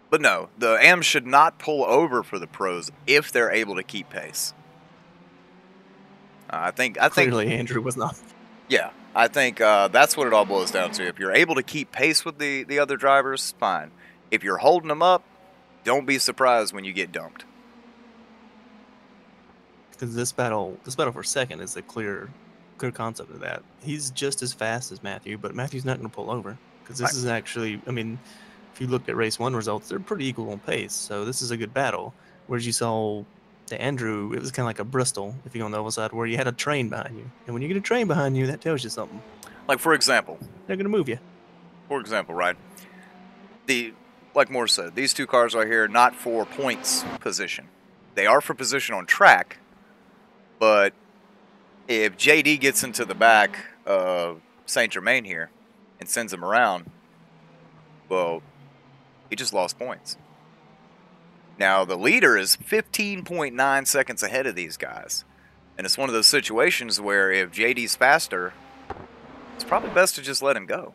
But no, the AMs should not pull over for the pros if they're able to keep pace. I think Clearly, Andrew was not. Yeah, I think that's what it all boils down to. If you're able to keep pace with the other drivers, fine. If you're holding them up, don't be surprised when you get dumped. Because this battle for second is a clear concept of that. He's just as fast as Matthew, but Matthew's not going to pull over. Because this is actually, I mean, if you look at race 1 results, they're pretty equal on pace. So this is a good battle. Whereas you saw to Andrew, it was kind of like a Bristol, if you go on the other side, where you had a train behind you. And when you get a train behind you, that tells you something. Like, for example. They're going to move you. For example, right? Like Moore said, these two cars right here are not for points position. They are for position on track. But if JD gets into the back of Saint Germain here and sends him around, well, he just lost points. Now, the leader is 15.9 seconds ahead of these guys. And it's one of those situations where if JD's faster, it's probably best to just let him go.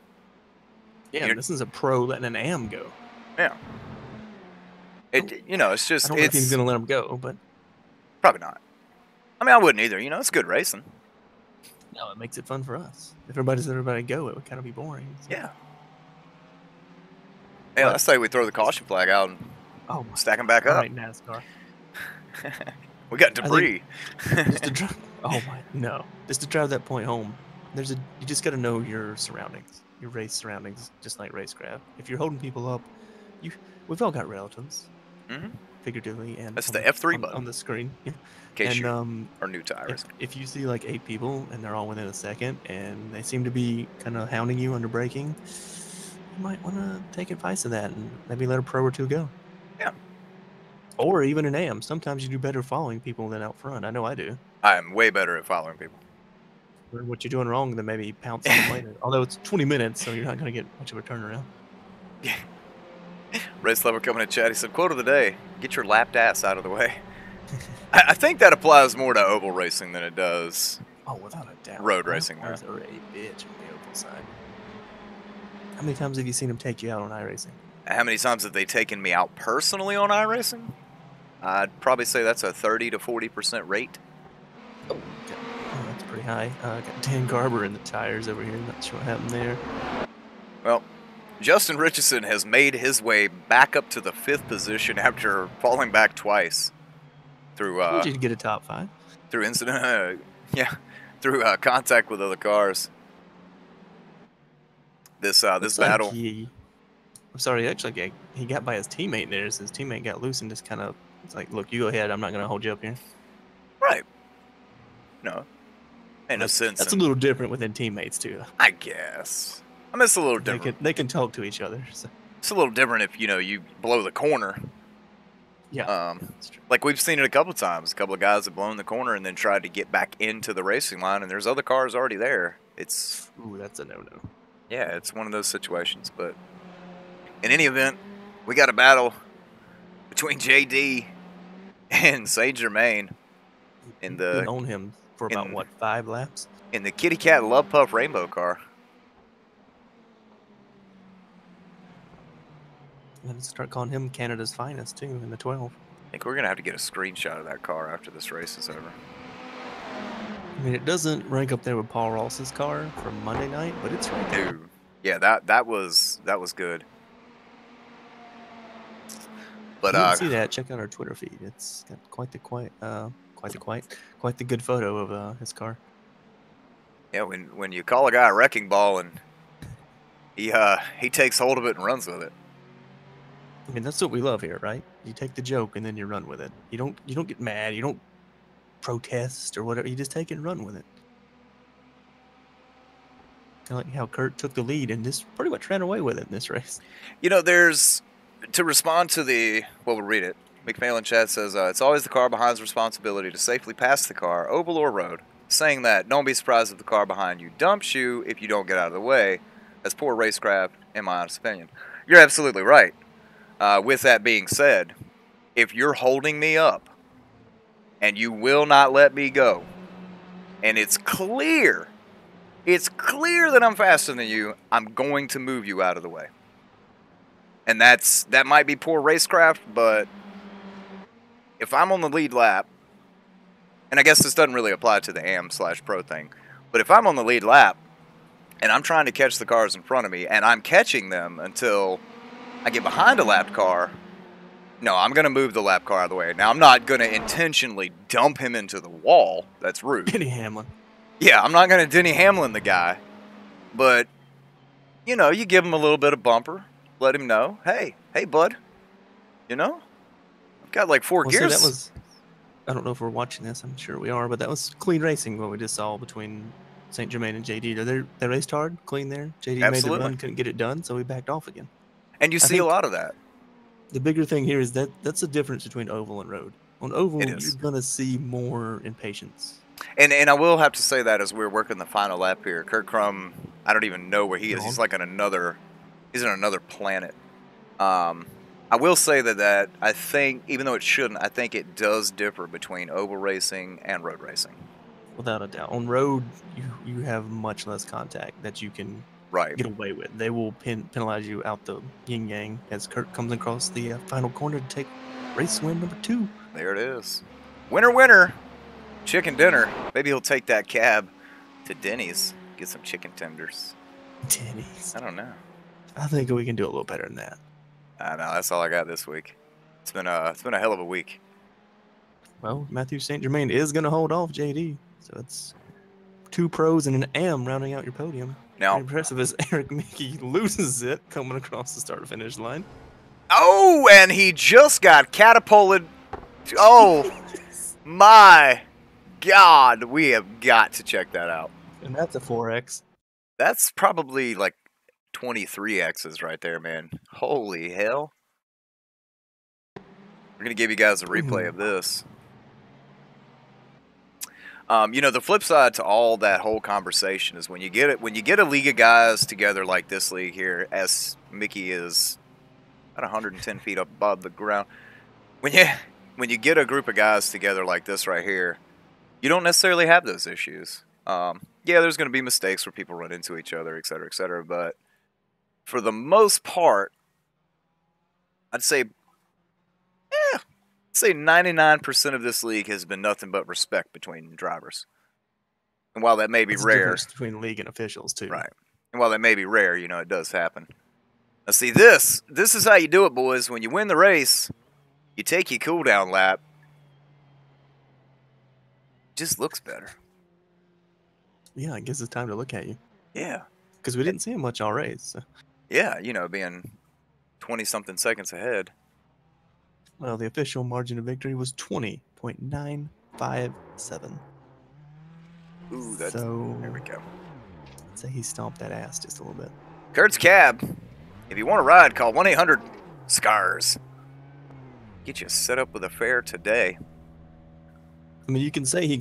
Yeah, this is a pro letting an AM go. Yeah. It's just... I don't know if he's going to let him go, but... Probably not. I mean, I wouldn't either. It's good racing. No, it makes it fun for us. If everybody's let everybody go, it would kind of be boring. So. Yeah. Hey, let's say we throw the caution flag out and stack them back up. All right, NASCAR. We got debris. Just to drive that point home, you just got to know your surroundings, your race surroundings, just like racecraft. If you're holding people up, we've all got relatives, figuratively, and that's the F3 button on the screen. Yeah. In case you are new tires. If you see like 8 people and they're all within a second, and they seem to be kind of hounding you under braking, you might want to take advice of that and maybe let a pro or two go. Yeah. Or even an AM. Sometimes you do better following people than out front. I know I do. I'm way better at following people. Learn what you're doing wrong, then maybe pounce on them later. Although it's 20 minutes, so you're not going to get much of a turnaround. Yeah. Race Lover coming in chat. He said, quote of the day, get your lapped ass out of the way. I think that applies more to oval racing than it does without a doubt. road racing. Cars are a bitch on the oval side. How many times have you seen them take you out on iRacing? How many times have they taken me out personally on iRacing? I'd probably say that's a 30 to 40% rate. Oh, that's pretty high. Got Dan Garber in the tires over here. Not sure what happened there. Well, Justin Richardson has made his way back up to the 5th position after falling back twice. Through you get a top 5. Through incident, through contact with other cars. This battle. I'm sorry, actually, he got by his teammate there. So his teammate got loose and just kind of, it's like, look, you go ahead. I'm not going to hold you up here. Right. No. In a sense. That's a little different within teammates too. I guess. I mean, it's a little different. They can talk to each other. So. It's a little different if you blow the corner. Yeah. Like we've seen it a couple of times. A couple of guys have blown the corner and then tried to get back into the racing line, and there's other cars already there. Ooh, that's a no-no. Yeah, it's one of those situations. But in any event, we got a battle between JD and Saint Germain in the. We own him for about 5 laps? In the Kitty Cat Love Puff Rainbow car. I'm going to start calling him Canada's finest, too, in the 12. I think we're going to have to get a screenshot of that car after this race is over. I mean, it doesn't rank up there with Paul Ross's car from Monday night, but it's right there. Dude, yeah, that was good. But if you see that, check out our Twitter feed. It's got quite the good photo of his car. Yeah, when you call a guy a wrecking ball and he takes hold of it and runs with it. I mean, that's what we love here, right? You take the joke and then you run with it. You don't get mad. You don't protest or whatever. You just take it and run with it. Kind of like how Kurt took the lead and just pretty much ran away with it in this race. There's to respond to we'll read it. McPhail in chat says, it's always the car behind's responsibility to safely pass the car, oval or road, saying that don't be surprised if the car behind you dumps you if you don't get out of the way. That's poor racecraft, in my honest opinion. You're absolutely right. With that being said, if you're holding me up and you will not let me go, and it's clear that I'm faster than you, I'm going to move you out of the way. And that might be poor racecraft, but if I'm on the lead lap, and I guess this doesn't really apply to the AM/Pro thing, but if I'm on the lead lap and I'm trying to catch the cars in front of me and I'm catching them until I get behind a lapped car, no, I'm going to move the lap car out of the way. Now, I'm not going to intentionally dump him into the wall. That's rude. Denny Hamlin. Yeah, I'm not going to Denny Hamlin the guy. But, you know, you give him a little bit of bumper. Let him know, hey, bud, you know, I've got like 4 gears. So that was, I don't know if we're watching this. I'm sure we are, but that was clean racing, what we just saw between Saint Germain and JD. They raced hard, clean there. JD made the run, couldn't get it done, so he backed off again. And you see a lot of that. The bigger thing here is that's the difference between oval and road. On oval, you're going to see more impatience. And I will have to say that as we're working the final lap here, Kurt Crum, I don't even know where he is. He's like he's in another planet. I will say that I think, even though it shouldn't, I think it does differ between oval racing and road racing. Without a doubt. On road, you have much less contact that you can get away with. They will penalize you out the yin-yang as Kurt comes across the final corner to take race win number 2. There it is. Winner, winner. Chicken dinner. Maybe he'll take that cab to Denny's, get some chicken tenders. Denny's. I don't know. I think we can do a little better than that. I know. That's all I got this week. It's been a hell of a week. Well, Matthew St. Germain is going to hold off JD, so it's 2 pros and an AM rounding out your podium. Now, impressive as Eric Mickey loses it coming across the start-finish line. Oh, and he just got catapulted. Oh, my God. We have got to check that out. And that's a 4X. That's probably like 23 X's right there, man. Holy hell. We're going to give you guys a replay of this. You know, the flip side to all that whole conversation is when you get a league of guys together like this league here, as Mickey is about 110 feet up above the ground, when you get a group of guys together like this right here, you don't necessarily have those issues. Yeah, there's going to be mistakes where people run into each other, et cetera, but for the most part, I'd say 99% of this league has been nothing but respect between drivers. And while that may be rare, between league and officials too. Right. And while that may be rare, you know, it does happen. Now see, this is how you do it, boys. When you win the race, you take your cool down lap. It just looks better. Yeah, I guess it's time to look at you. Yeah. Because we didn't see him much all race. So. Yeah, you know, being 20-something seconds ahead. Well, the official margin of victory was 20.957. Ooh, that's, so there we go. I'd say he stomped that ass just a little bit. Kurt's Cab. If you want a ride, call 1-800-SCRS. Get you set up with a fare today. I mean, you can say he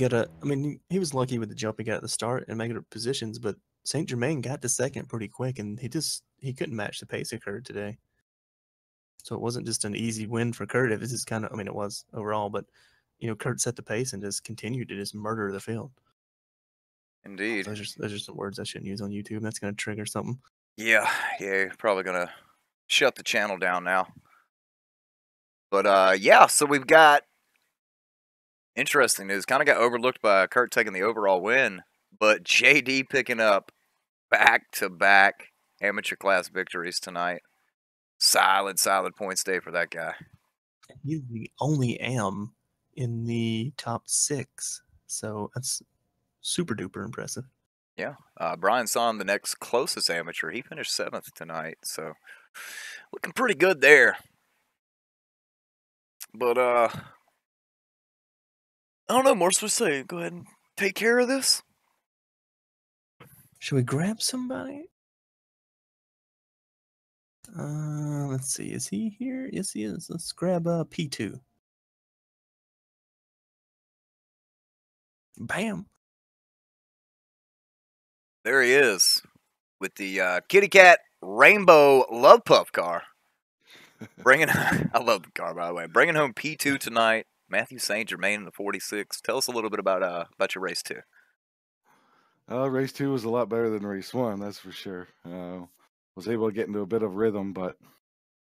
he was lucky with the jump he got at the start and making up positions, but St. Germain got to second pretty quick, and he couldn't match the pace of Kurt today. So it wasn't just an easy win for Kurt. It was just kind of, I mean, it was overall, but, you know, Kurt set the pace and just continued to just murder the field. Indeed. Those are some words I shouldn't use on YouTube. That's going to trigger something. Yeah, you're probably going to shut the channel down now. But, yeah, so we've got interesting news. Kind of got overlooked by Kurt taking the overall win, but JD picking up back-to-back amateur class victories tonight. Solid points day for that guy. He's the only AM in the top 6, so that's super duper impressive. Yeah, Brian Son, the next closest amateur, he finished 7th tonight, so looking pretty good there. But I don't know, more to say. Go ahead and take care of this. Should we grab somebody? Let's see. Is he here? Yes, he is. Let's grab P2. Bam. There he is with the kitty cat rainbow love puff car. I love the car, by the way. Bringing home P2 tonight. Matthew St. Germain in the 46. Tell us a little bit about your race 2. Race 2 was a lot better than race 1, that's for sure. Was able to get into a bit of rhythm, but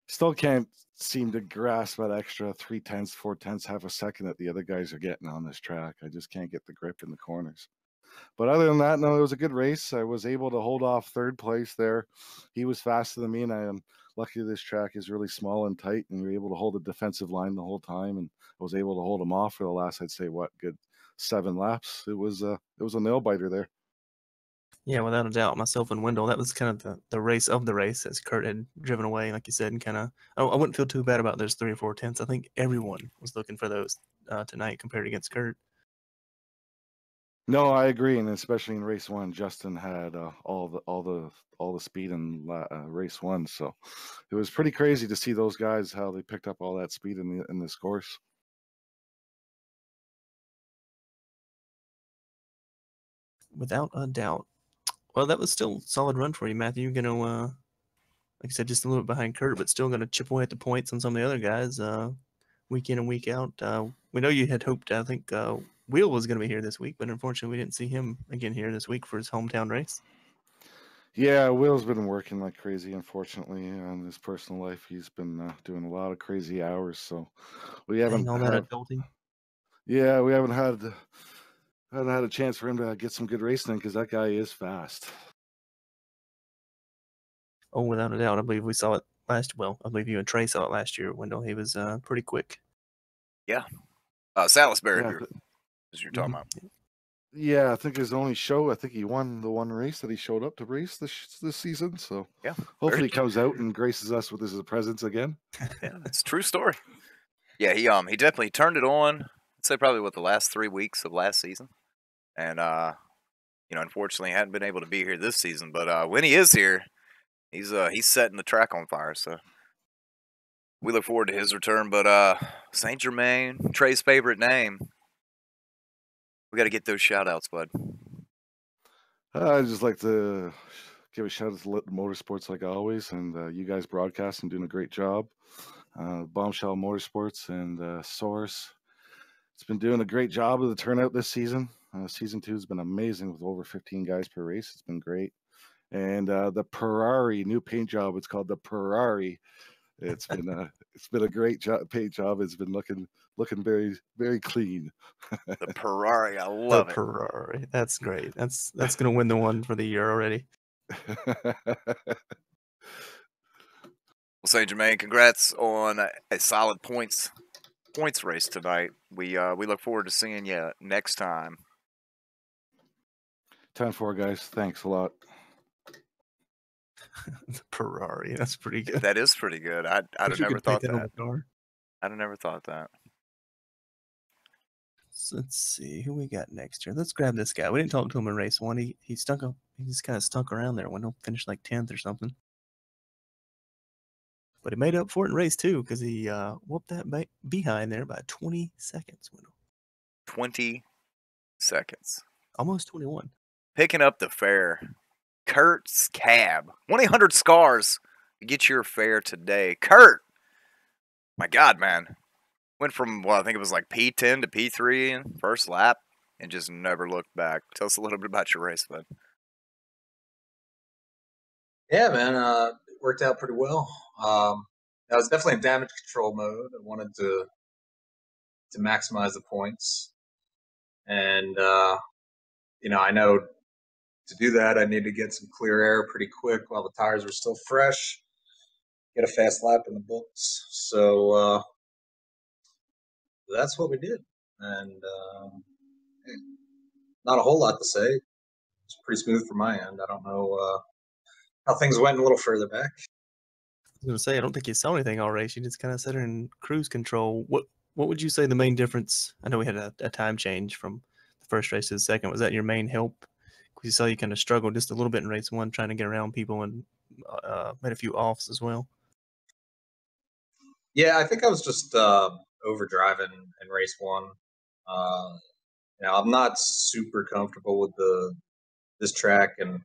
still can't seem to grasp that extra 3/10, 4/10, half a second that the other guys are getting on this track. I just can't get the grip in the corners. But other than that, no, it was a good race. I was able to hold off third place there. He was faster than me, and I am lucky this track is really small and tight, and we were able to hold a defensive line the whole time, and I was able to hold him off for the last, I'd say, good 7 laps. It was a nail biter there. Yeah, without a doubt. Myself and Wendell, that was kind of the race of the race as Kurt had driven away, like you said, and kind of, I wouldn't feel too bad about those 3 or 4 tenths. I think everyone was looking for those tonight compared against Kurt. No, I agree, and especially in race 1, Justin had all the speed in race 1, so it was pretty crazy to see those guys how they picked up all that speed in this course. Without a doubt. Well, that was still a solid run for you, Matthew. You're gonna, like I said, just a little bit behind Kurt, but still gonna chip away at the points on some of the other guys, week in and week out. We know you had hoped, I think, Wheel was gonna be here this week, but unfortunately, we didn't see him again here this week for his hometown race. Yeah, Will's been working like crazy, unfortunately, on his personal life. He's been doing a lot of crazy hours, so we haven't All that adulting. Yeah, we haven't had a chance for him to get some good racing because that guy is fast. Oh, without a doubt. I believe we saw it I believe you and Trey saw it last year, Wendell. He was pretty quick. Yeah. Salisbury, Yeah, as you're talking about. Yeah, I think his only show. I think he won the one race that he showed up to race this season. So Yeah. hopefully he comes out and graces us with his presence again. Yeah, it's a true story. Yeah, he definitely turned it on. I'd say probably the last 3 weeks of last season, and unfortunately hadn't been able to be here this season. But when he is here, he's setting the track on fire. So we look forward to his return. But Saint Germain, Trey's favorite name. We got to get those shout outs, bud. I'd just like to give a shout out to Lit Motorsports like always, and you guys broadcasting doing a great job. Bombshell Motorsports and Source. It's been doing a great job of the turnout this season. Season 2 has been amazing with over 15 guys per race. It's been great. And the Ferrari new paint job. It's called the Ferrari. It's been a great paint job. It's been looking very, very clean. The Ferrari, I love it. Ferrari, that's great. That's gonna win the one for the year already. Well, Saint Germain, congrats on a solid points race tonight. We look forward to seeing you next time. 10-4, guys. Thanks a lot. The Ferrari, that's pretty good. That is pretty good. I'd have never thought that. I'd have never thought that. So let's see who we got next here. Let's grab this guy. We didn't talk to him in race 1. He stunk up. He just kind of stunk around there. Wendell finished like 10th or something. But he made up for it in race 2 because he whooped that behind there by 20 seconds. Wendell. 20 seconds. Almost 21. Picking up the fare. Kurt's Cab. 1-800-SCARS to get your fare today. Kurt! My God, man. Went from, I think it was like P10 to P3 in first lap and just never looked back. Tell us a little bit about your race, bud. Yeah, man. It worked out pretty well. I was definitely in damage control mode. I wanted to maximize the points. And, I know to do that, I need to get some clear air pretty quick while the tires were still fresh, get a fast lap in the books. So that's what we did. And not a whole lot to say. It's pretty smooth from my end. I don't know how things went a little further back. I was going to say, I don't think you saw anything all race. You just kind of sat there in cruise control. What would you say the main difference? I know we had a time change from the first race to the second. Was that your main help? Because you saw you kind of struggled just a little bit in race 1, trying to get around people and made a few offs as well. Yeah, I think I was just over driving in race 1. Now, I'm not super comfortable with this track, and it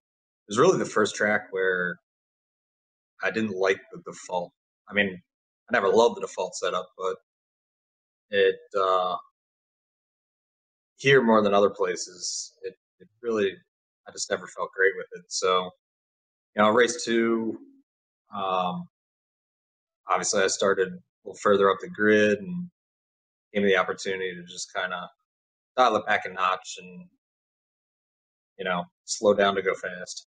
was really the first track where I didn't like the default. I mean, I never loved the default setup, but it here more than other places, it really I just never felt great with it. So, race two, um, obviously I started a little further up the grid and gave me the opportunity to just kind of dial it back a notch and slow down to go fast.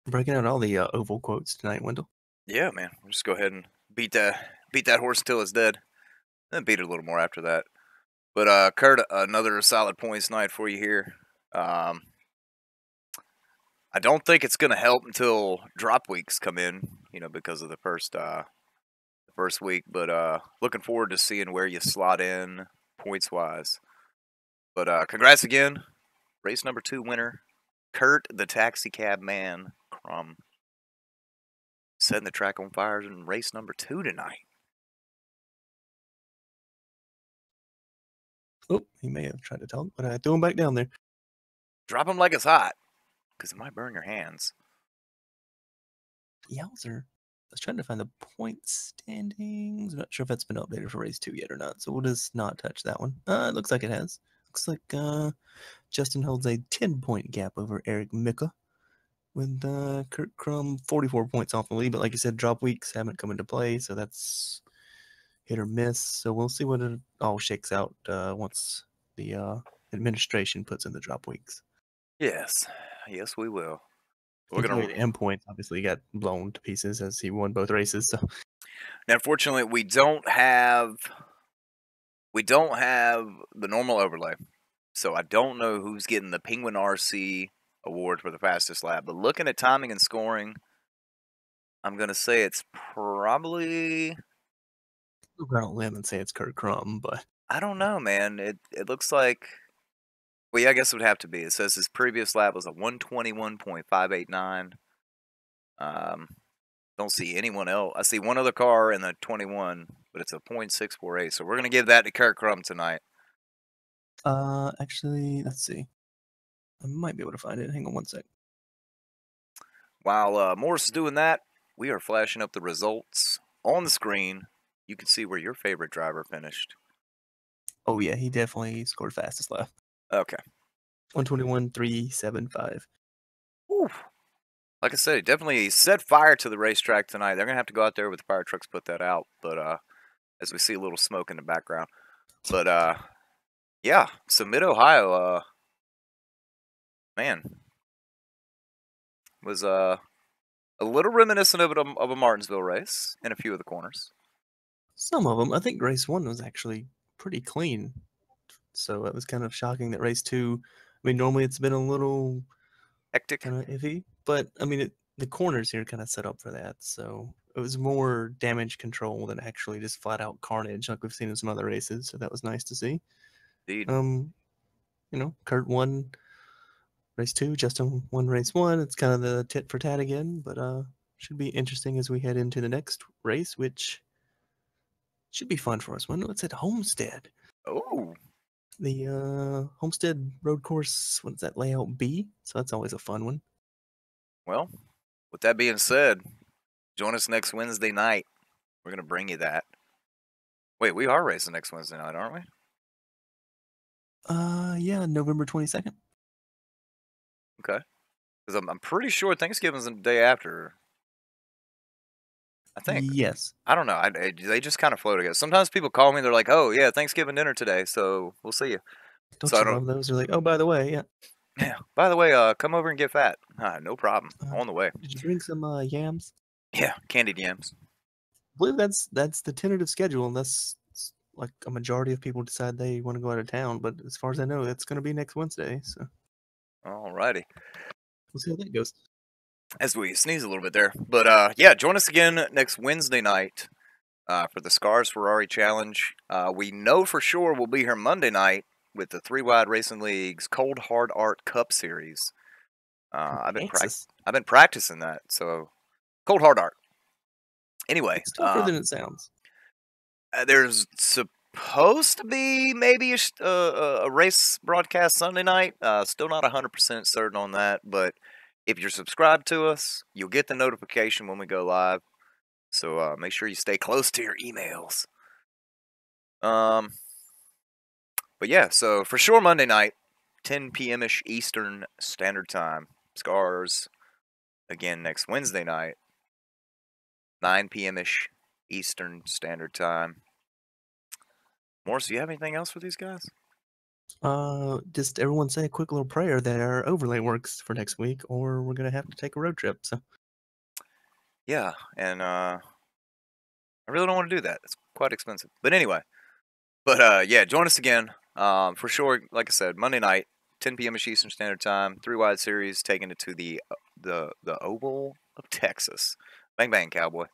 Breaking out all the oval quotes tonight, Wendell. Yeah, man. We'll just go ahead and beat that horse until it's dead. Then beat it a little more after that. But Kurt, another solid points night for you here. I don't think it's going to help until drop weeks come in, because of the first week. But looking forward to seeing where you slot in points wise. But congrats again, race number 2 winner, Kurt the Taxi Cab Man Crum, setting the track on fire in race number 2 tonight. Oh, he may have tried to talk, but I threw him back down there. Drop him like it's hot, because it might burn your hands. Yowzer. I was trying to find the point standings. I'm not sure if that's been updated for race 2 yet or not, so we'll just not touch that one. It looks like it has. Looks like Justin holds a 10-point gap over Eric Mika, with Kurt Crum 44 points off the lead. But like you said, drop weeks haven't come into play, so that's hit or miss. So we'll see what it all shakes out once the administration puts in the drop weeks. Yes, we will. We're We're gonna. M points obviously got blown to pieces as he won both races. So Now, unfortunately, we don't have the normal overlay, so I don't know who's getting the Penguin RC award for the fastest lap. But looking at timing and scoring, I'm gonna say it's probably. I'll go out on a limb and say it's Kurt Crum, but I don't know, man. It looks like. Well, yeah, I guess it would have to be. It says his previous lap was a 121.589. Don't see anyone else. I see one other car in the 21, but it's a .648. So we're gonna give that to Kurt Crum tonight. actually, let's see. I might be able to find it. Hang on one sec. While Morris is doing that, we are flashing up the results on the screen. You can see where your favorite driver finished. Oh yeah, he definitely scored fastest lap. Okay. 121.375. Whew. Like I said, he definitely set fire to the racetrack tonight. They're going to have to go out there with the fire trucks, put that out. But as we see a little smoke in the background. But yeah, so Mid-Ohio, man, was a little reminiscent of a Martinsville race in a few of the corners. Some of them. I think race 1 was actually pretty clean. So it was kind of shocking that race 2, I mean, normally it's been a little Hectic. kind of iffy, but I mean, the corners here kind of set up for that. So it was more damage control than actually just flat out carnage like we've seen in some other races. So that was nice to see. Indeed. Kurt won race 2, Justin won race 1. It's kind of the tit for tat again, but should be interesting as we head into the next race, which should be fun for us. It's at Homestead. Oh. The Homestead Road Course, what's that, layout B? So that's always a fun one. Well, with that being said, join us next Wednesday night. We're going to bring you that. Wait, we are racing next Wednesday night, aren't we? Yeah, November 22nd. Okay. Because I'm pretty sure Thanksgiving's the day after. I think. Yes. I don't know. They just kind of flow together. Sometimes people call me. They're like, "Oh yeah, Thanksgiving dinner today, so we'll see you." Don't So you love those? They're like, oh, by the way, yeah. Yeah. By the way, come over and get fat. No problem. On the way. Did you bring some yams? Yeah, candied yams. I believe that's the tentative schedule, unless like a majority of people decide they want to go out of town. But as far as I know, that's going to be next Wednesday. So Alrighty. we'll see how that goes. As we sneeze a little bit there, but yeah, join us again next Wednesday night for the SCRS Ferrari Challenge. We know for sure we'll be here Monday night with the 3 Wide Racing League's Cold Hard Art Cup Series. I've been practicing that, so Cold Hard Art. Anyway, it's tougher than it sounds. there's supposed to be maybe a race broadcast Sunday night. Still not 100% certain on that, but if you're subscribed to us, you'll get the notification when we go live. So make sure you stay close to your emails. But yeah, so for sure Monday night, 10 p.m.-ish Eastern Standard Time. SCRS again next Wednesday night, 9 p.m.-ish Eastern Standard Time. Morris, do you have anything else for these guys? Just everyone say a quick little prayer that our overlay works for next week, or we're gonna have to take a road trip. So Yeah, and I really don't want to do that. It's quite expensive. But anyway, yeah, join us again for sure. Like I said, Monday night, 10 p.m. Eastern Standard Time. 3-wide series, taking it to the Oval of Texas. Bang bang, cowboy.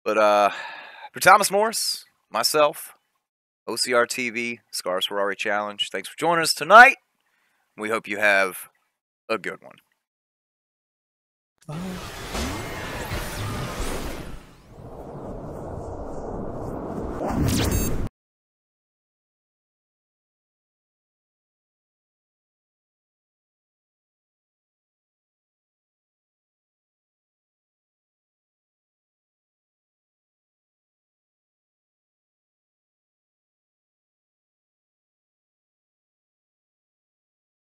But for Thomas Morris, myself, OCR TV, SCRS Ferrari Challenge. Thanks for joining us tonight. We hope you have a good one. bye.